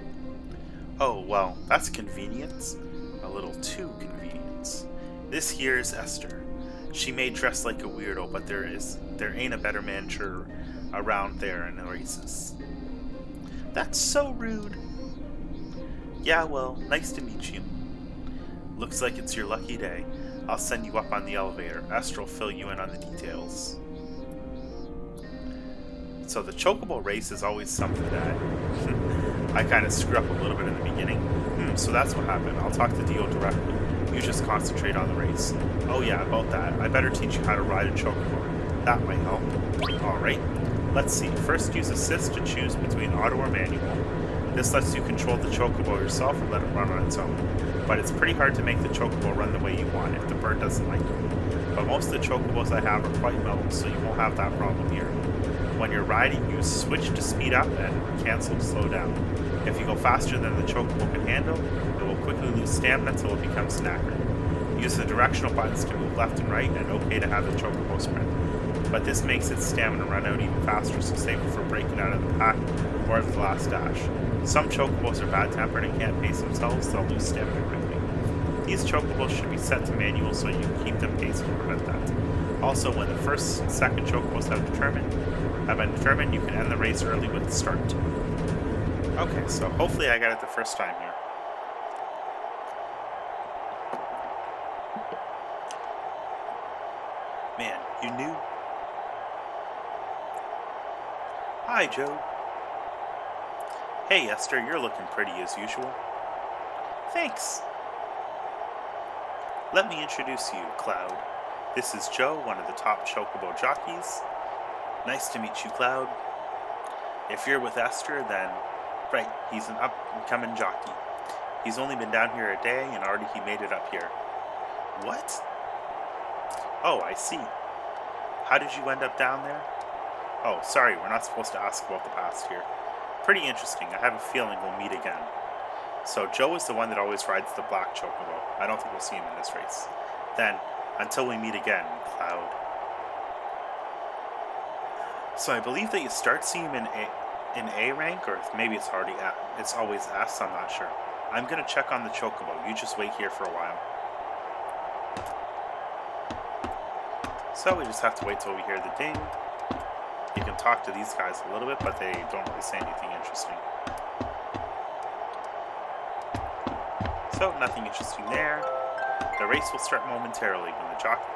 Oh, well, that's convenience. A little too convenience. This here is Esther. She may dress like a weirdo, but there ain't a better manager around there in the races. That's so rude. Yeah, well, nice to meet you. Looks like it's your lucky day. I'll send you up on the elevator. Esther will fill you in on the details. So the Chocobo Race is always something that I kind of screw up a little bit in the beginning. So that's what happened. I'll talk to Dio directly. You just concentrate on the race. Oh yeah, about that. I better teach you how to ride a chocobo. That might help. Alright. Let's see. First, use assist to choose between auto or manual. This lets you control the chocobo yourself and let it run on its own. But it's pretty hard to make the chocobo run the way you want if the bird doesn't like it. But most of the chocobos I have are quite mellow, so you won't have that problem here. When you're riding, use switch to speed up and cancel to slow down. If you go faster than the chocobo can handle, it will quickly lose stamina until it becomes knackered. Use the directional buttons to move left and right, and OK to have the chocobo sprint. But this makes its stamina run out even faster, so save it for breaking out of the pack or at the last dash. Some chocobos are bad-tempered and can't pace themselves, they'll lose stamina quickly. These chocobos should be set to manual so you can keep them paced to prevent that. Also, when the first and second chocobos have been determined, you can end the race early with the start. Okay, so hopefully I got it the first time here. Man, you knew? Hi, Joe. Hey, Esther, you're looking pretty as usual. Thanks. Let me introduce you, Cloud. This is Joe, one of the top chocobo jockeys. Nice to meet you, Cloud. If you're with Esther, then right, he's an up-and-coming jockey. He's only been down here a day, and already he made it up here. What? Oh, I see. How did you end up down there? Oh, sorry, we're not supposed to ask about the past here. Pretty interesting. I have a feeling we'll meet again. So Joe is the one that always rides the black chocobo. I don't think we'll see him in this race. Then, until we meet again, Cloud. So I believe that you start seeing him in A rank, or maybe it's already it's always S, I'm not sure. I'm gonna check on the chocobo. You just wait here for a while. So we just have to wait till we hear the ding. You can talk to these guys a little bit, but they don't really say anything interesting. So nothing interesting there. The race will start momentarily.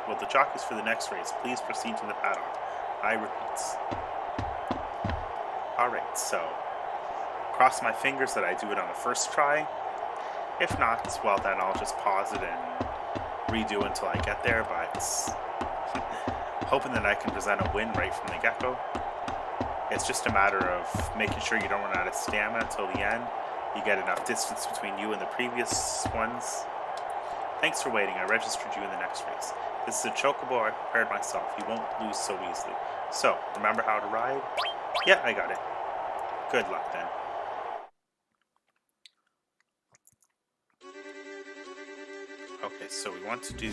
Will the jockeys for the next race please proceed to the paddock? I repeat. Alright, so cross my fingers that I do it on the first try. If not, well then I'll just pause it and redo until I get there, but hoping that I can present a win right from the get-go. It's just a matter of making sure you don't run out of stamina until the end. You get enough distance between you and the previous ones. Thanks for waiting. I registered you in the next race. This is a chocobo I prepared myself. You won't lose so easily. So, remember how to ride? Yeah, I got it. Good luck then. Okay, so we want to do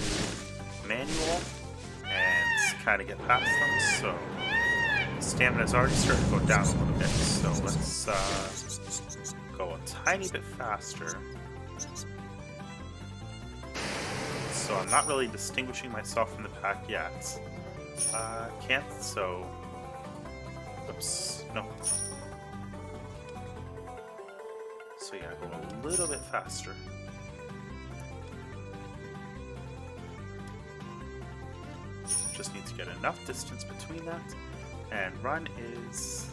manual and kind of get past them. So, stamina's already starting to go down a little bit. So let's go a tiny bit faster. So I'm not really distinguishing myself from the pack yet. Can't, so... Oops, no. So yeah, go a little bit faster. Just need to get enough distance between that. And run is...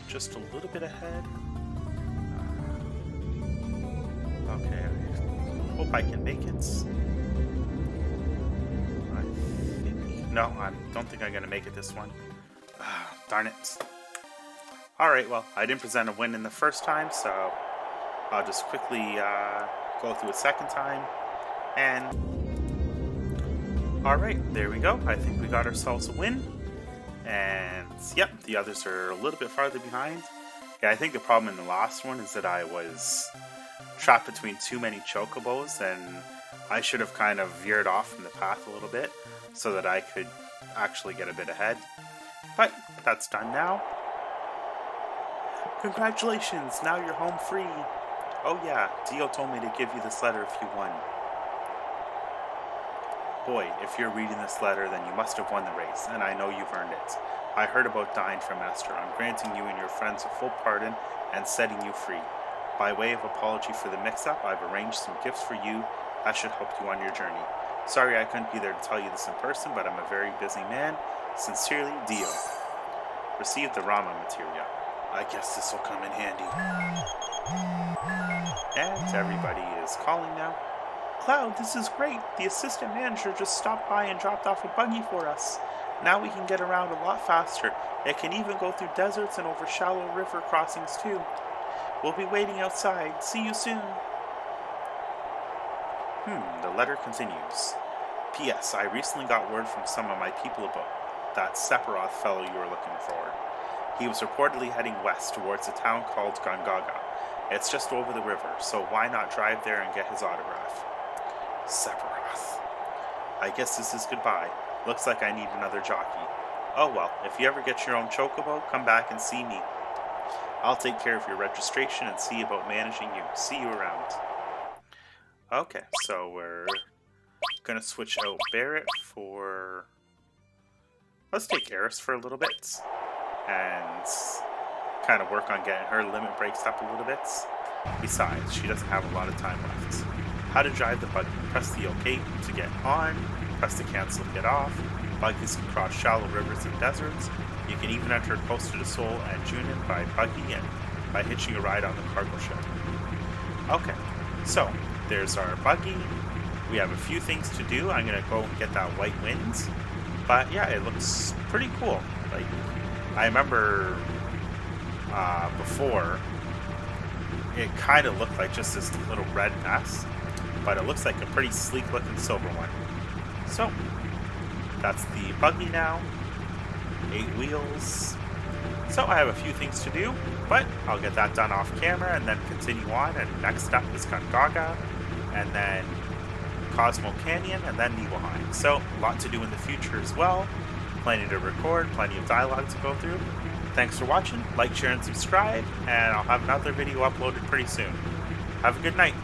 just a little bit ahead. Okay, I hope I can make it. I think... No, I don't think I'm going to make it this one. Darn it. Alright, well, I didn't present a win in the first time, so I'll just quickly go through a second time. And... Alright, there we go. I think we got ourselves a win. And yep, the others are a little bit farther behind. Yeah, I think the problem in the last one is that I was trapped between too many chocobos, and I should have kind of veered off from the path a little bit so that I could actually get a bit ahead. But that's done now. Congratulations, now you're home free. Oh yeah, Dio told me to give you this letter if you won. Boy, if you're reading this letter, then you must have won the race, and I know you've earned it. I heard about dying from Esther. I'm granting you and your friends a full pardon and setting you free. By way of apology for the mix-up, I've arranged some gifts for you that should help you on your journey. Sorry I couldn't be there to tell you this in person, but I'm a very busy man. Sincerely, Dio. Receive the Rama materia. I guess this will come in handy. And everybody is calling now. Cloud, this is great. The assistant manager just stopped by and dropped off a buggy for us. Now we can get around a lot faster. It can even go through deserts and over shallow river crossings too. We'll be waiting outside. See you soon. The letter continues. P.S. I recently got word from some of my people about that Sephiroth fellow you were looking for. He was reportedly heading west towards a town called Gongaga. It's just over the river, so why not drive there and get his autograph? Sephiroth. I guess this is goodbye. Looks like I need another jockey. Oh well, if you ever get your own Chocobo, come back and see me. I'll take care of your registration and see about managing you. See you around. Okay, so we're gonna switch out Barret for... Let's take Eris for a little bit. And kind of work on getting her limit breaks up a little bit. Besides, she doesn't have a lot of time left. How to drive the buggy. Press the OK to get on. Press the cancel to get off. Buggies can cross shallow rivers and deserts. You can even enter closer to Seoul and Junin by buggy and by hitching a ride on the cargo ship. Okay, so there's our buggy. We have a few things to do. I'm going to go and get that white wind. But yeah, it looks pretty cool. Like, I remember before, it kind of looked like just this little red mess. But it looks like a pretty sleek looking silver one. So, that's the buggy now. 8 wheels. So I have a few things to do, but I'll get that done off camera and then continue on. And next up is Gongaga, and then Cosmo Canyon, and then Nibelheim. So a lot to do in the future as well. Plenty to record, plenty of dialogue to go through. Thanks for watching. Like, share, and subscribe, and I'll have another video uploaded pretty soon. Have a good night.